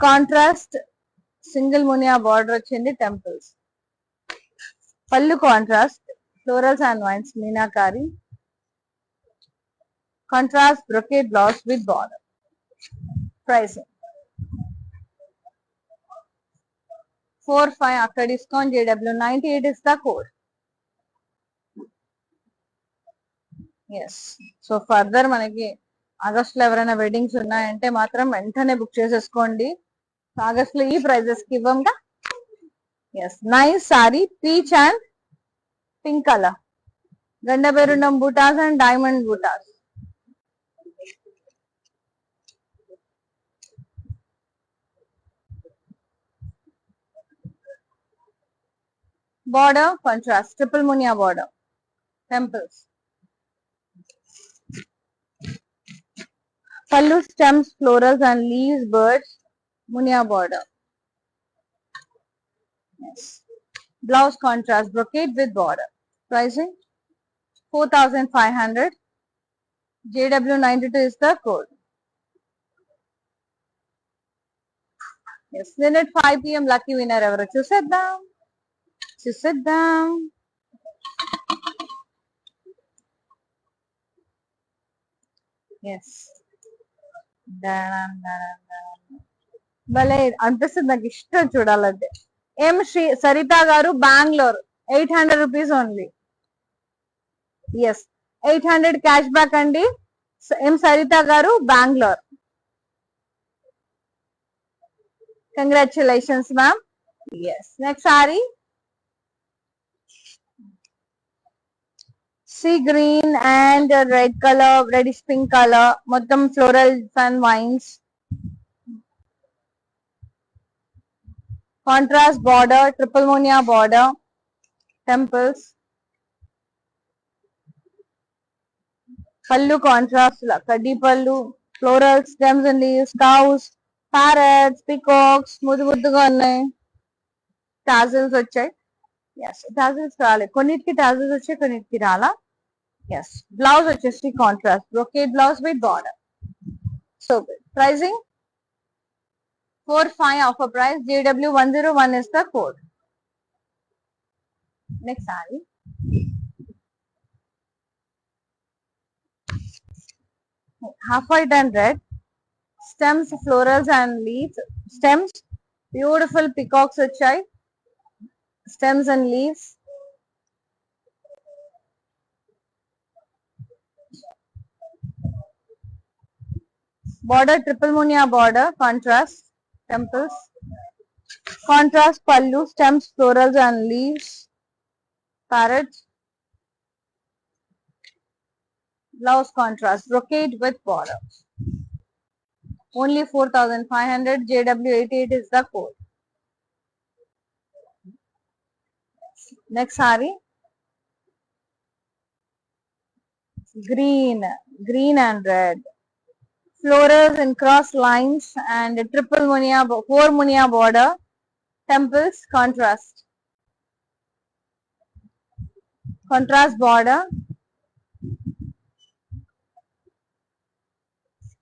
contrast single Muniya border వచ్చింది, టెంపుల్స్. పళ్ళు contrast, florals and vines, meenakari, contrast brocade blouse with border. Pricing 4-5 after discount, JW98 is the code. Yes. So further మనకి August లో ఎవరైనా weddings ఉన్నాయంటే మాత్రం వెంటనే book చేసేసుకోండి. August లో ఈ ప్రైజెస్ కి ఇవ్వంగా. Yes, nice sari, peach and pink colour, Gandaberunda బూటాస్ అండ్ డైమండ్ బూటాస్. Border contrast, triple munia border, temples. Pallu stems, florals and leaves, birds, munia border. Yes. Blouse contrast, brocade with border. Pricing 4,500. JW92 is the code. Yes, then at 5 p.m. lucky winner ever. Chuseddam. Yes. భలే అనిపిస్తుంది నాకు, ఇష్టం చూడాలంటే. ఎం Shri Saritha garu, Bengaluru, 800 rupees only. Yes, 800 cash back అండి. M Saritha garu, Bengaluru. Congratulations ma'am. Yes, next sari sea green and red color, reddish pink color, మొత్తం florals and vines. Contrast border, triple munia border, temples. Pallu contrast, kaddi pallu, floral stems and leaves, cows, parrots, peacocks, ముద్దు ముద్దుగా ఉన్నాయి. Tassels వచ్చాయి. Yes, tassels రాలేదు, కొన్నిటికి tassels వచ్చాయి, కొన్నిటికి రాలా. ఎస్, బ్లౌజ్ వచ్చేసి contrast brocade blouse with border. So good. Pricing 4,500 offer price. JW101 is the code. Next saree. Half white and red. Stems, florals and leaves. Stems, beautiful peacocks వచ్చాయి. Stems and leaves. Border, triple munia border, contrast, temples. Contrast pallu, stems, florals and leaves, parrots. Blouse contrast, brocade with border. Only 4,500. JW88 is the code. Next saree. Green and red. Florals in cross lines and triple munia, 4 munia border, temples, contrast border.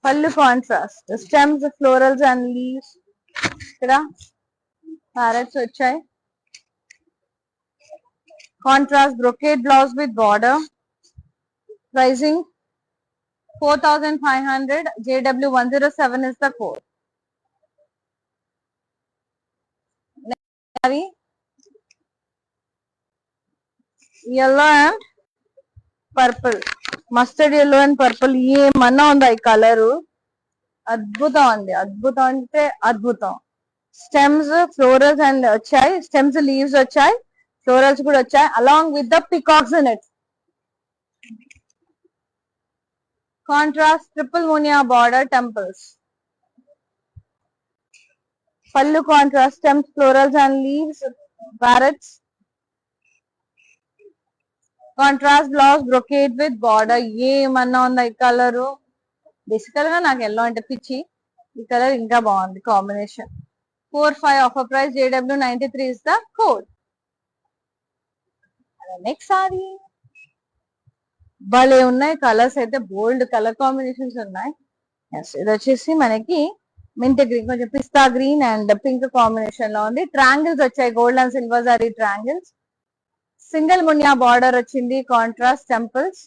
Pallu contrast, stems, florals and leaves. Ikkada parrots వచ్చాయి. Contrast brocade blouse with border. Pricing 4,500. JW107 is the code. Yellow and purple, mustard yellow and purple. ఏమన్నా ఉందా ఈ colour? అద్భుతం అండి, అద్భుతం అంటే అద్భుతం. Stems, florals and వచ్చాయి. స్టెమ్స్, లీవ్స్ వచ్చాయి, ఫ్లోరల్స్ కూడా వచ్చాయి, along with the peacocks in it. Contrast triple munia border, temples. Pallu contrast, stems, florals and leaves, parrots. Contrast blouse, brocade with border. ఏమన్నా ఉందా ఈ కలరు? బేసికల్ గా నాకు ఎల్లో అంటే పిచ్చి, ఈ కలర్ ఇంకా బాగుంది combination. 4,500 offer price. JW93 is the code. Next sorry. భలే ఉన్నాయి కలర్స్ అయితే, బోల్డ్ కలర్ కాంబినేషన్స్ ఉన్నాయి. ఇది వచ్చేసి మనకి మింట్ గ్రీన్, కొంచెం pista green and pink combination లో ఉంది. ట్రాంగిల్స్ వచ్చాయి, gold and silver zari triangles. Single Muniya border వచ్చింది. Contrast temples.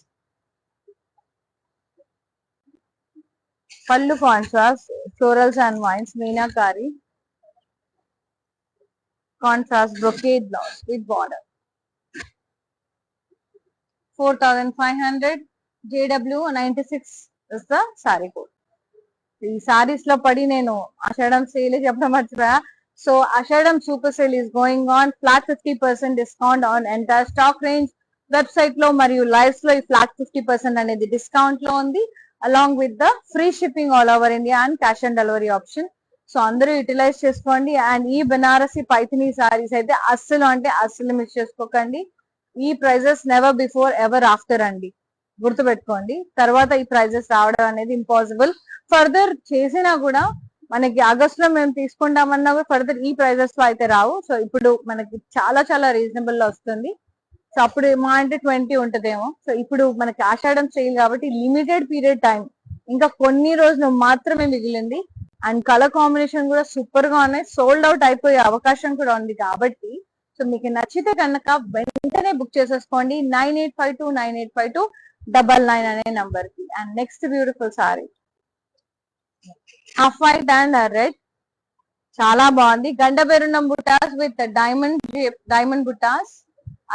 పళ్ళు contrast, florals and vines, meenakari. Contrast brocade blouse with border. 4,500. JW96 is the saree code. ఈ సారీస్ లో పడి నేను ఆషాఢం సేల్ చెప్పడం మర్చిపోయా. So Ashadham super sale is going on. Flat 50% discount on entire stock range. Website లో మరియు లైవ్స్ లో ఈ ఫ్లాట్ 50% అనేది డిస్కౌంట్ లో ఉంది, along with the free shipping all over India and cash on delivery option. So అందరూ యూటిలైజ్ చేసుకోండి. And ఈ బనారసి పైథినీ సారీస్ అయితే అస్సలు అంటే అస్సలు మిస్ చేసుకోకండి. ఈ prices never before ever after అండి, గుర్తుపెట్టుకోండి. తర్వాత ఈ ప్రైజెస్ రావడం అనేది ఇంపాసిబుల్. ఫర్దర్ చేసినా కూడా మనకి ఆగస్ట్ లో మేము తీసుకుంటామన్నా కూడా ఫర్దర్ ఈ ప్రైజెస్ లో అయితే రావు. సో ఇప్పుడు మనకి చాలా చాలా రీజనబుల్ లో వస్తుంది. సో అప్పుడు మా అంటే 20 ఉంటదేమో. సో ఇప్పుడు మనకి ఆషాఢం సేల్ కాబట్టి లిమిటెడ్ పీరియడ్ టైం, ఇంకా కొన్ని రోజులు మాత్రమే మిగిలింది. అండ్ కలర్ కాంబినేషన్ కూడా సూపర్ గా ఉన్నాయి. సోల్డ్ అవుట్ అయిపోయే అవకాశం కూడా ఉంది కాబట్టి సో మీకు నచ్చితే కనుక వెంటనే బుక్ చేసేసుకోండి 9852985299 అనే నంబర్ కి. And next beautiful sorry half white and red, చాలా బాగుంది. గండబెరుణం బుటాస్ విత్ డైమండ్ బుటాస్,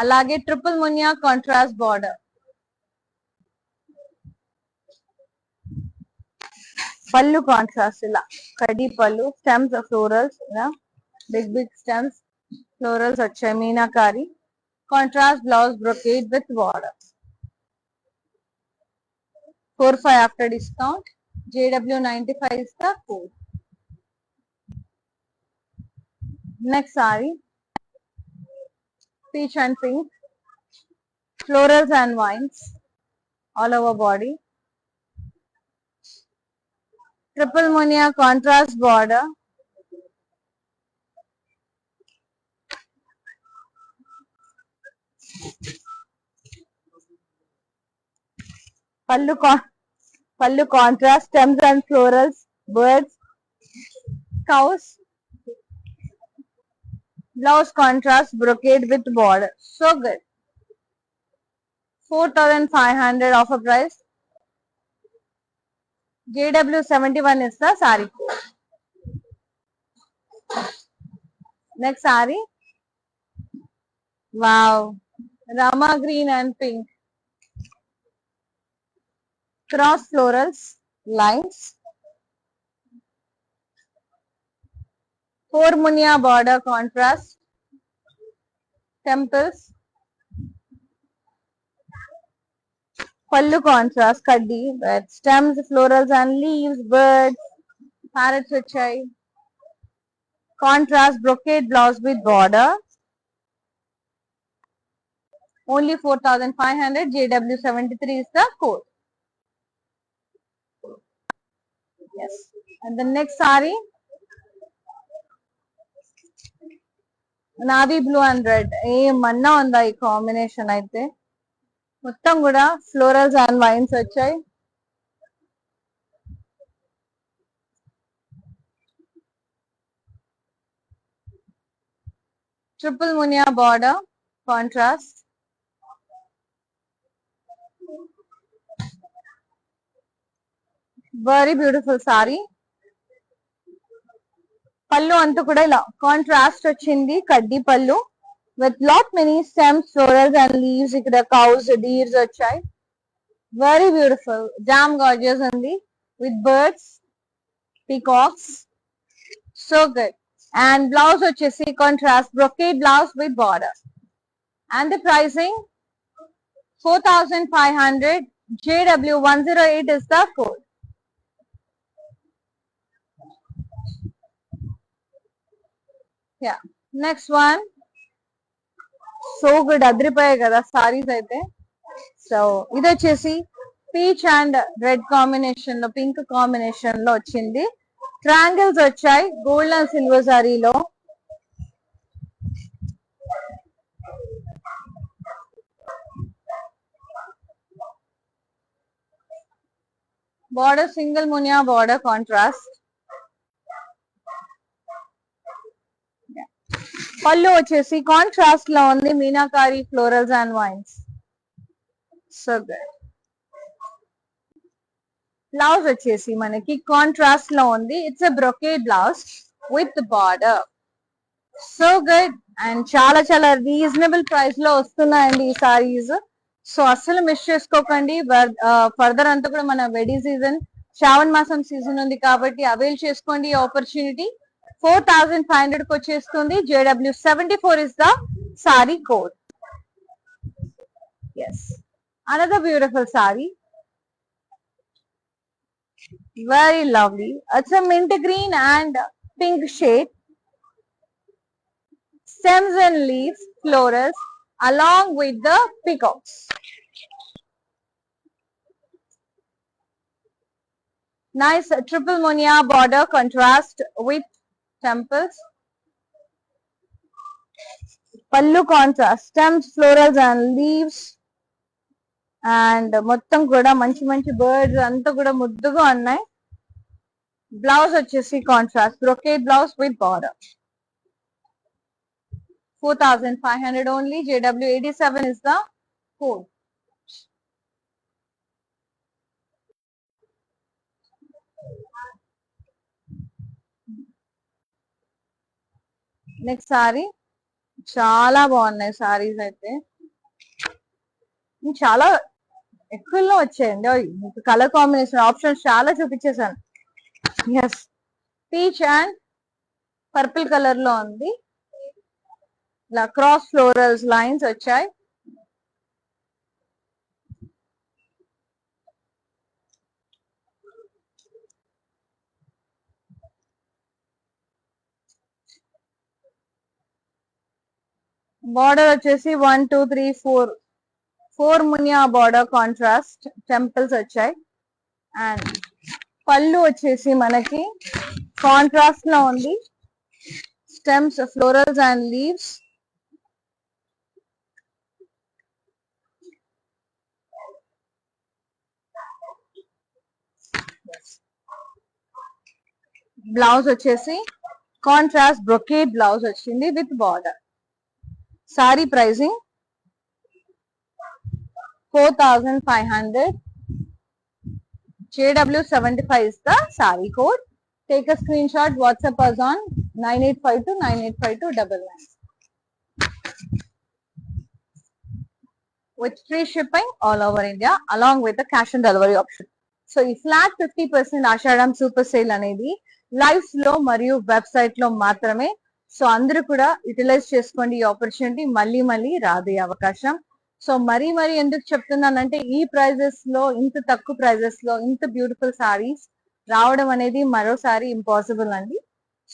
అలాగే ట్రిపుల్ మునియా కాంట్రాస్ట్ బార్డర్. పళ్ళు కాంట్రాస్ట్ ఇలా కడి పళ్ళు, స్టెమ్స్ ఫ్లోరల్స్ ఇలా బిగ్ బిగ్ స్టెమ్స్ ఫ్లోరల్స్ వచ్చాయి, meenakari. Contrast blouse brocade with border. 45 after discount. JW95 is the code. Next saree, peach and pink, florals and vines all over body. Triple munia contrast border. Pallu contrast, stems and florals, birds, cows. Blouse contrast brocade with border. So good. 4,500 offer price. JW71 is the saree code. Next saree. Wow. Rama green and pink. Cross florals, lines. 4 munia border contrast. Temples. Pallu contrast, kaddi with stems, florals and leaves, birds, parrots vachai. Contrast brocade blouse with border. Only 4,500. JW73 is the code. Yes. And the next saree, navy blue and red. Manna unda ee combination aithe. మొత్తం కూడా florals and vines వచ్చాయి. Triple Muniya border contrast. Very beautiful sorry. పళ్ళు అంతా కూడా ఇలా contrast వచ్చింది, కడ్డీ పళ్ళు with lot many stems, florals and leaves. ikkada cows, deers vachai. Very beautiful, damn gorgeous undi with birds, peacocks. So good. And blouse vachesi contrast brocade blouse with border. And the pricing 4,500. JW108 is the code. Yeah. Next one. So good, అదిరిపోయాయి కదా సారీస్ అయితే. So ఇది వచ్చేసి peach and red combination లో, pink combination లో వచ్చింది. Triangles వచ్చాయి gold and silver సారీలో. Border single Muniya border contrast. పళ్ళు వచ్చేసి కాంట్రాస్ట్ లో ఉంది, meenakari florals and vines. So good. Blouse వచ్చేసి మనకి కాంట్రాస్ట్ లో ఉంది. It's a brocade blouse with border. So good. And చాలా చాలా రీజనబుల్ ప్రైస్ లో వస్తున్నాయండి ఈ సారీస్. సో అస్సలు మిస్ చేసుకోకండి. ఫర్దర్ అంతా కూడా మన వెడ్డింగ్ సీజన్, శ్రావణ మాసం సీజన్ ఉంది కాబట్టి అవైల్ చేసుకోండి ఈ ఆపర్చునిటీ. 4500 కి వచ్చేస్తుంది. JW74 is the saree code. Yes, another beautiful saree, very lovely. It's a mint green and pink shade, stems and leaves, florals along with the peacocks. Nice triple munia border contrast with temples. Pallu contrast, stems, florals and leaves. And మొత్తం కూడా మంచి మంచి birds అంతా కూడా ముద్దుగా ఉన్నాయి. Blouse వచ్చేసి contrast brocade blouse with border. 4500 only. JW87 is the code. Next sorry చాలా బాగున్నాయి సారీస్ అయితే. చాలా ఎక్కువలో వచ్చాయండి. మీకు కలర్ కాంబినేషన్ ఆప్షన్స్ చాలా చూపించేసాను. Yes, peach and purple colour లో ఉంది. ఇలా క్రాస్ ఫ్లోరల్స్ లైన్స్ వచ్చాయి. బార్డర్ వచ్చేసి 1 2 3 4 మునియా బార్డర్ కాంట్రాస్ట్ టెంపుల్స్ వచ్చాయి. అండ్ పళ్ళు వచ్చేసి మనకి కాంట్రాస్ట్ లో ఉంది. Stems, florals and leaves. Blouse వచ్చేసి కాంట్రాస్ట్ బ్రొకేడ్ బ్లౌజ్ వచ్చింది with border. Sari pricing 4500. JW75 is the saree code. Take a screenshot, WhatsApp us on 9852985299 with free shipping all over India along with the cash and delivery option. So ఈ flat 50% ఆషాఢం super sale అనేది lives లో మరియు website లో మాత్రమే. So అందరూ కూడా utilise చేసుకోండి ఈ ఆపర్చునిటీ. మళ్ళీ మళ్ళీ రాదు ఈ అవకాశం. సో మరీ ఎందుకు చెప్తున్నానంటే ఈ ప్రైజెస్ లో, ఇంత తక్కువ ప్రైజెస్ లో ఇంత బ్యూటిఫుల్ సారీస్ రావడం అనేది మరోసారి ఇంపాసిబుల్ అండి.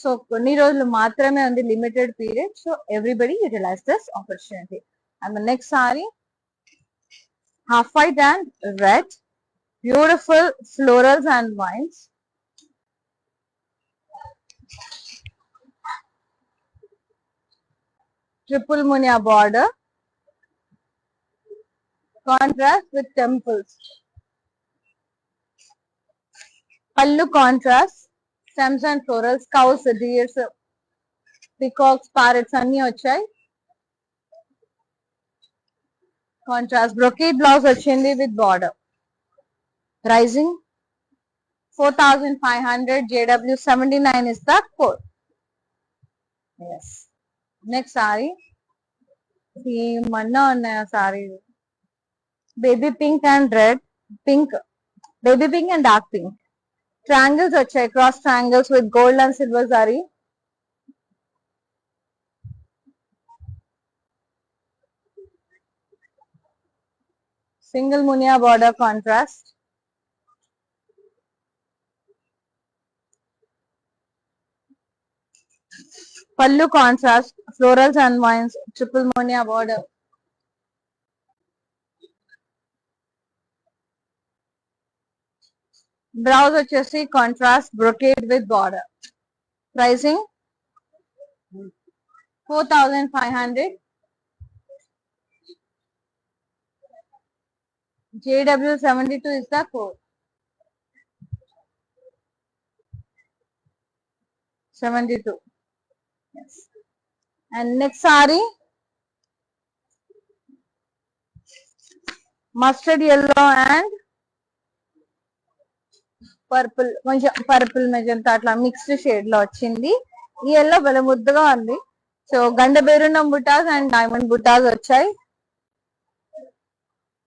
సో కొన్ని రోజులు మాత్రమే ఉంది, limited period. So everybody utilise this opportunity. And the next sari half white and red, beautiful florals and vines. Triple Muniya border contrast with temples. Pallu contrast, stems and florals, cows, deers, peacocks, parrots anni vachayi. Contrast brocade blouse vachindi with border. Pricing 4500. JW79 is the code. Yes. Next saree. Manna unnaya saree. Baby pink and red, baby pink and dark pink. Triangles వచ్చాయి, cross triangles with gold and silver zari. Single munia border contrast. Pallu contrast, florals and vines, triple munia border. Blouse వచ్చేసి contrast brocade with border. Pricing 4500. JW72 is the code. 72. Yes. And next saree, mustard yellow and purple, కొంచెం purple magenta అట్లా mixed shade లో వచ్చింది. ఈ yellow భలే ముద్దుగా ఉంది. So గండ బెరుణం బుటాస్ అండ్ డైమండ్ బుటాస్ వచ్చాయి.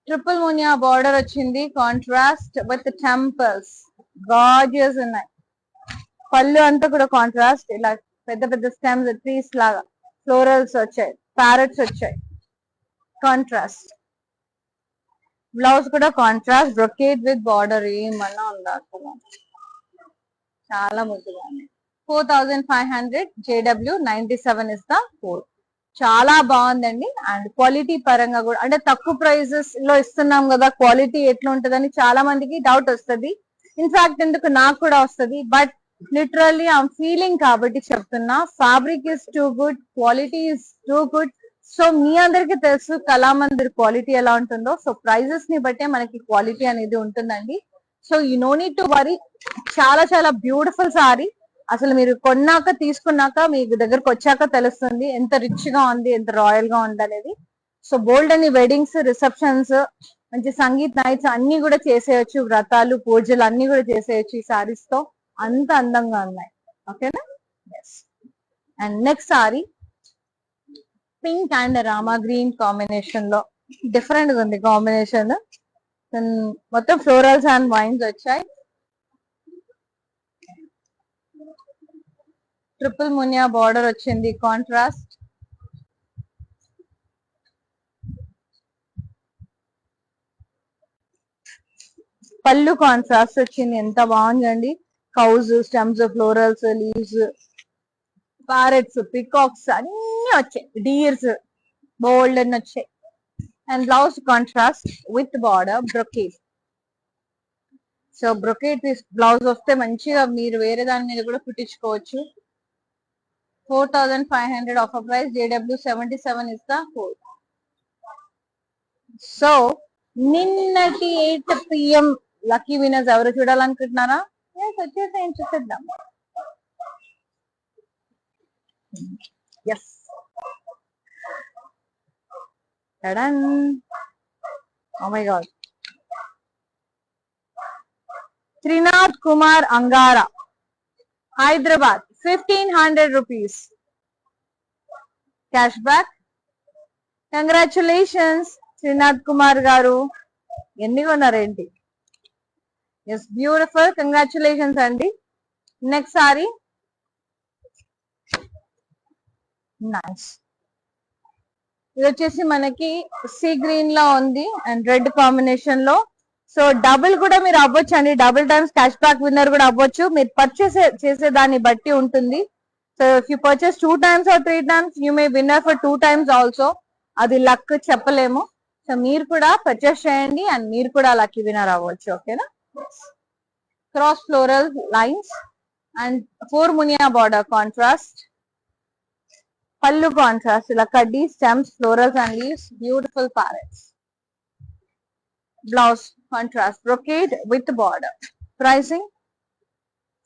ట్రిపుల్ మునియా బార్డర్ వచ్చింది, కాంట్రాస్ట్ విత్ టెంపుల్స్, గార్జియస్ ఉన్నాయి. పళ్ళు అంతా కూడా కాంట్రాస్ట్, ఇలా పెద్ద పెద్ద స్టెమ్స్ ట్రీస్ లాగా ఫ్లోరల్స్ వచ్చాయి, ప్యారెట్స్ వచ్చాయి, కాంట్రాస్ట్. బ్లౌజ్ కూడా కాంట్రాస్ట్, బ్రొకేట్ విత్ బార్డర్, ఏమన్నా ఉందా అసలు, చాలా ముద్దుగా ఉంది. 4500 JW 97 ఇస్ ద కోడ్. చాలా బాగుందండి. అండ్ క్వాలిటీ పరంగా కూడా, అంటే తక్కువ ప్రైజెస్ లో ఇస్తున్నాం కదా, క్వాలిటీ ఎట్లా ఉంటదని చాలా మందికి డౌట్ వస్తుంది. ఇన్ఫాక్ట్ ఎందుకు నాకు కూడా వస్తుంది, బట్ లిటరల్లీ ఐఎమ్ ఫీలింగ్ కాబట్టి చెప్తున్నా. Fabric is too good, quality is too good. So మీ అందరికి తెలుసు కళామందిర్ క్వాలిటీ ఎలా ఉంటుందో. సో ప్రైజెస్ ని బట్టే మనకి క్వాలిటీ అనేది ఉంటుందండి. So you know need to worry. చాలా చాలా బ్యూటిఫుల్ సారీ. అసలు మీరు కొన్నాక తీసుకున్నాక మీ దగ్గరకు వచ్చాక తెలుస్తుంది ఎంత రిచ్ గా ఉంది, ఎంత రాయల్ గా ఉంది అనేది. సో బోల్డ్ అని వెడ్డింగ్స్, రిసెప్షన్స్, మంచి సంగీత్ నైట్స్ అన్ని కూడా చేసేయచ్చు, వ్రతాలు, పూజలు అన్ని కూడా చేసేయచ్చు ఈ సారీస్ తో. అంత అందంగా ఉన్నాయి. ఓకేనా? Yes. And next sari pink and Rama green combination లో, డిఫరెంట్ గా ఉంది కాంబినేషన్. మొత్తం ఫ్లోరల్స్ అండ్ వైన్స్ వచ్చాయి. ట్రిపుల్ మునియా బార్డర్ వచ్చింది, కాంట్రాస్ట్. పళ్ళు కాంట్రాస్ట్ వచ్చింది, ఎంత బాగుందండి. Cows, stems, florals, leaves, parrots, peacocks అన్ని వచ్చాయి, డీర్స్ బోల్డ్ అని వచ్చాయి. And blouse contrast with border, brocade. So brocade blouse వస్తే మంచిగా మీరు వేరే దాని మీద కూడా కుట్టించుకోవచ్చు. 4500 offer price, JW 77 is the code. So నిన్నటి 8 PM లక్కీ వినర్స్ ఎవరు చూడాలనుకుంటున్నారా? వచ్చేసేయండి, చూసేద్దాం. Yes, oh my god, Trinath Kumar Angara, Hyderabad, 1500 rupees cash back. Congratulations Srinath Kumar గారు. ఎన్ని కొన్నారేంటి? ఎస్, బ్యూటిఫుల్, కంగ్రాచులేషన్స్ అండి. Next sari, nice. ఇది వచ్చేసి మనకి సీ గ్రీన్ లో ఉంది అండ్ రెడ్ కాంబినేషన్ లో. సో డబుల్ కూడా మీరు అవ్వచ్చు అండి, double times cash back winner కూడా అవ్వచ్చు, మీరు పర్చేస్ చేసే దాన్ని బట్టి ఉంటుంది. So if you purchase 2 times or 3 times, you may winner for 2 times also. అది లక్ చెప్పలేము. సో మీరు కూడా పర్చేస్ చేయండి అండ్ మీరు కూడా లక్కీ విన్నర్ అవ్వచ్చు. ఓకేనా? క్రాస్ ఫ్లోరల్ లైన్స్ అండ్ 4 మునియా బార్డర్, కాంట్రాస్ట్. పళ్ళు కాంట్రాస్ట్, ఇలా కడ్డీ, stems, florals and leaves, beautiful parrots. Blouse contrast, brocade with border. Pricing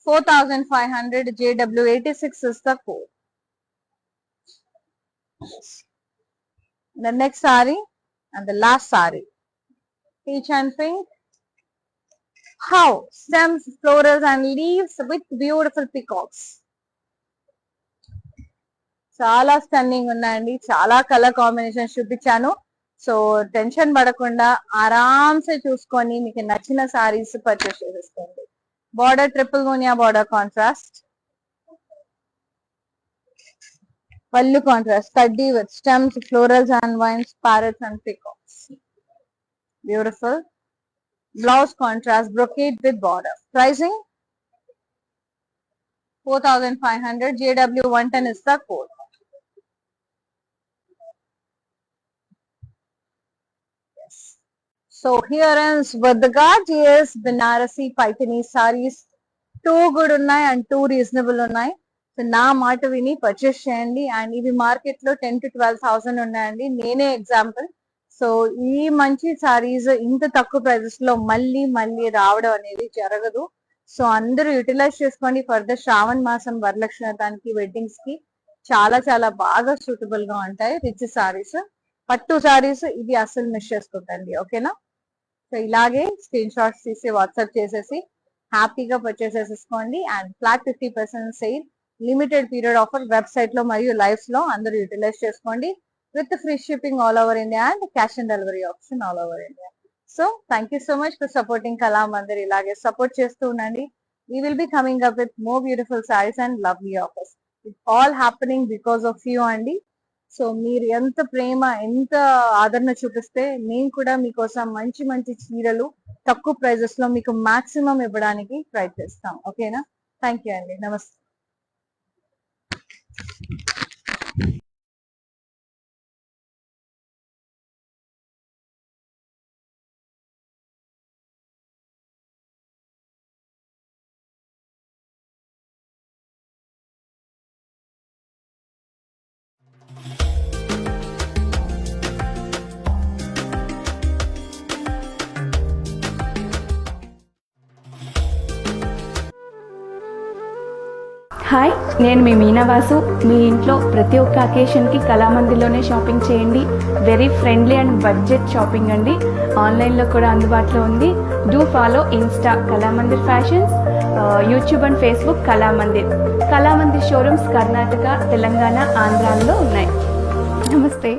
4500, JW 86 is the code. The next saree and the last saree, peach and pink. How? Stems, florals and leaves with beautiful peacocks. చాలా stunning ఉన్నాయండి, చాలా colour combination చూపించాను. So tension పడకుండా ఆరామ్సే చూసుకొని మీకు నచ్చిన saris purchase చేసేసుకోండి. Border triple Muniya border, contrast. పళ్ళు కాంట్రాస్ట్, కడ్డీ with stems, florals and wines, parrots and peacocks, beautiful. Blouse contrast, brocade with border. Pricing 4500, JW 110 is the code. So here is with the gorgeous Banarasi Paithani sarees. 2 good ఉన్నాయి and 2 reasonable ఉన్నాయి. So నా మాట విని purchase చేయండి. And ఇవి market లో 10 to 12,000 ఉన్నాయండి, నేనే ఎగ్జాంపుల్. సో ఈ మంచి సారీస్ ఇంత తక్కువ ప్రైజెస్ లో మళ్ళీ మళ్ళీ రావడం అనేది జరగదు. సో అందరూ యూటిలైజ్ చేసుకోండి. ఫర్దర్ శ్రావణ మాసం, వరలక్ష్మి వ్రతానికి, వెడ్డింగ్స్ కి చాలా చాలా బాగా సూటబుల్ గా ఉంటాయి రిచ్ సారీస్, పట్టు సారీస్. ఇది అసలు మిస్ చేసుకోకండి. ఓకేనా? సో ఇలాగే స్క్రీన్ షాట్స్ తీసి వాట్సాప్ చేసేసి హ్యాపీగా పర్చేస్ చేసేసుకోండి. And flat 50% sale, limited period offer website లో మరియు లైవ్స్ లో అందరూ యూటిలైజ్ చేసుకోండి. with free shipping all over India and cash and delivery option all over India. So thank you so much for supporting Kala Mandir. Ilage support chestu undandi. We will be coming up with more beautiful sarees and lovely offers. It's all happening because of you andi. So మీరు ఎంత ప్రేమ ఎంత ఆదరణ చూపిస్తే మేము కూడా మీకోసం మంచి మంచి చీరలు తక్కువ ప్రైజెస్ లో మీకు మాక్సిమం ఇవ్వడానికి ప్రయత్నిస్తాం. ఓకేనా? థ్యాంక్ యూ అండి. నమస్తే. హాయ్, నేను మీ మీనావాసు. మీ ఇంట్లో ప్రతి ఒక్క అకేషన్కి కళామందిర్లోనే షాపింగ్ చేయండి. Very friendly and budget shopping అండి. ఆన్లైన్లో కూడా అందుబాటులో ఉంది. Do follow Insta Kalamandir fashions, YouTube and Facebook Kalamandir showrooms Karnataka, Telangana, ఆంధ్రాలో ఉన్నాయి. నమస్తే.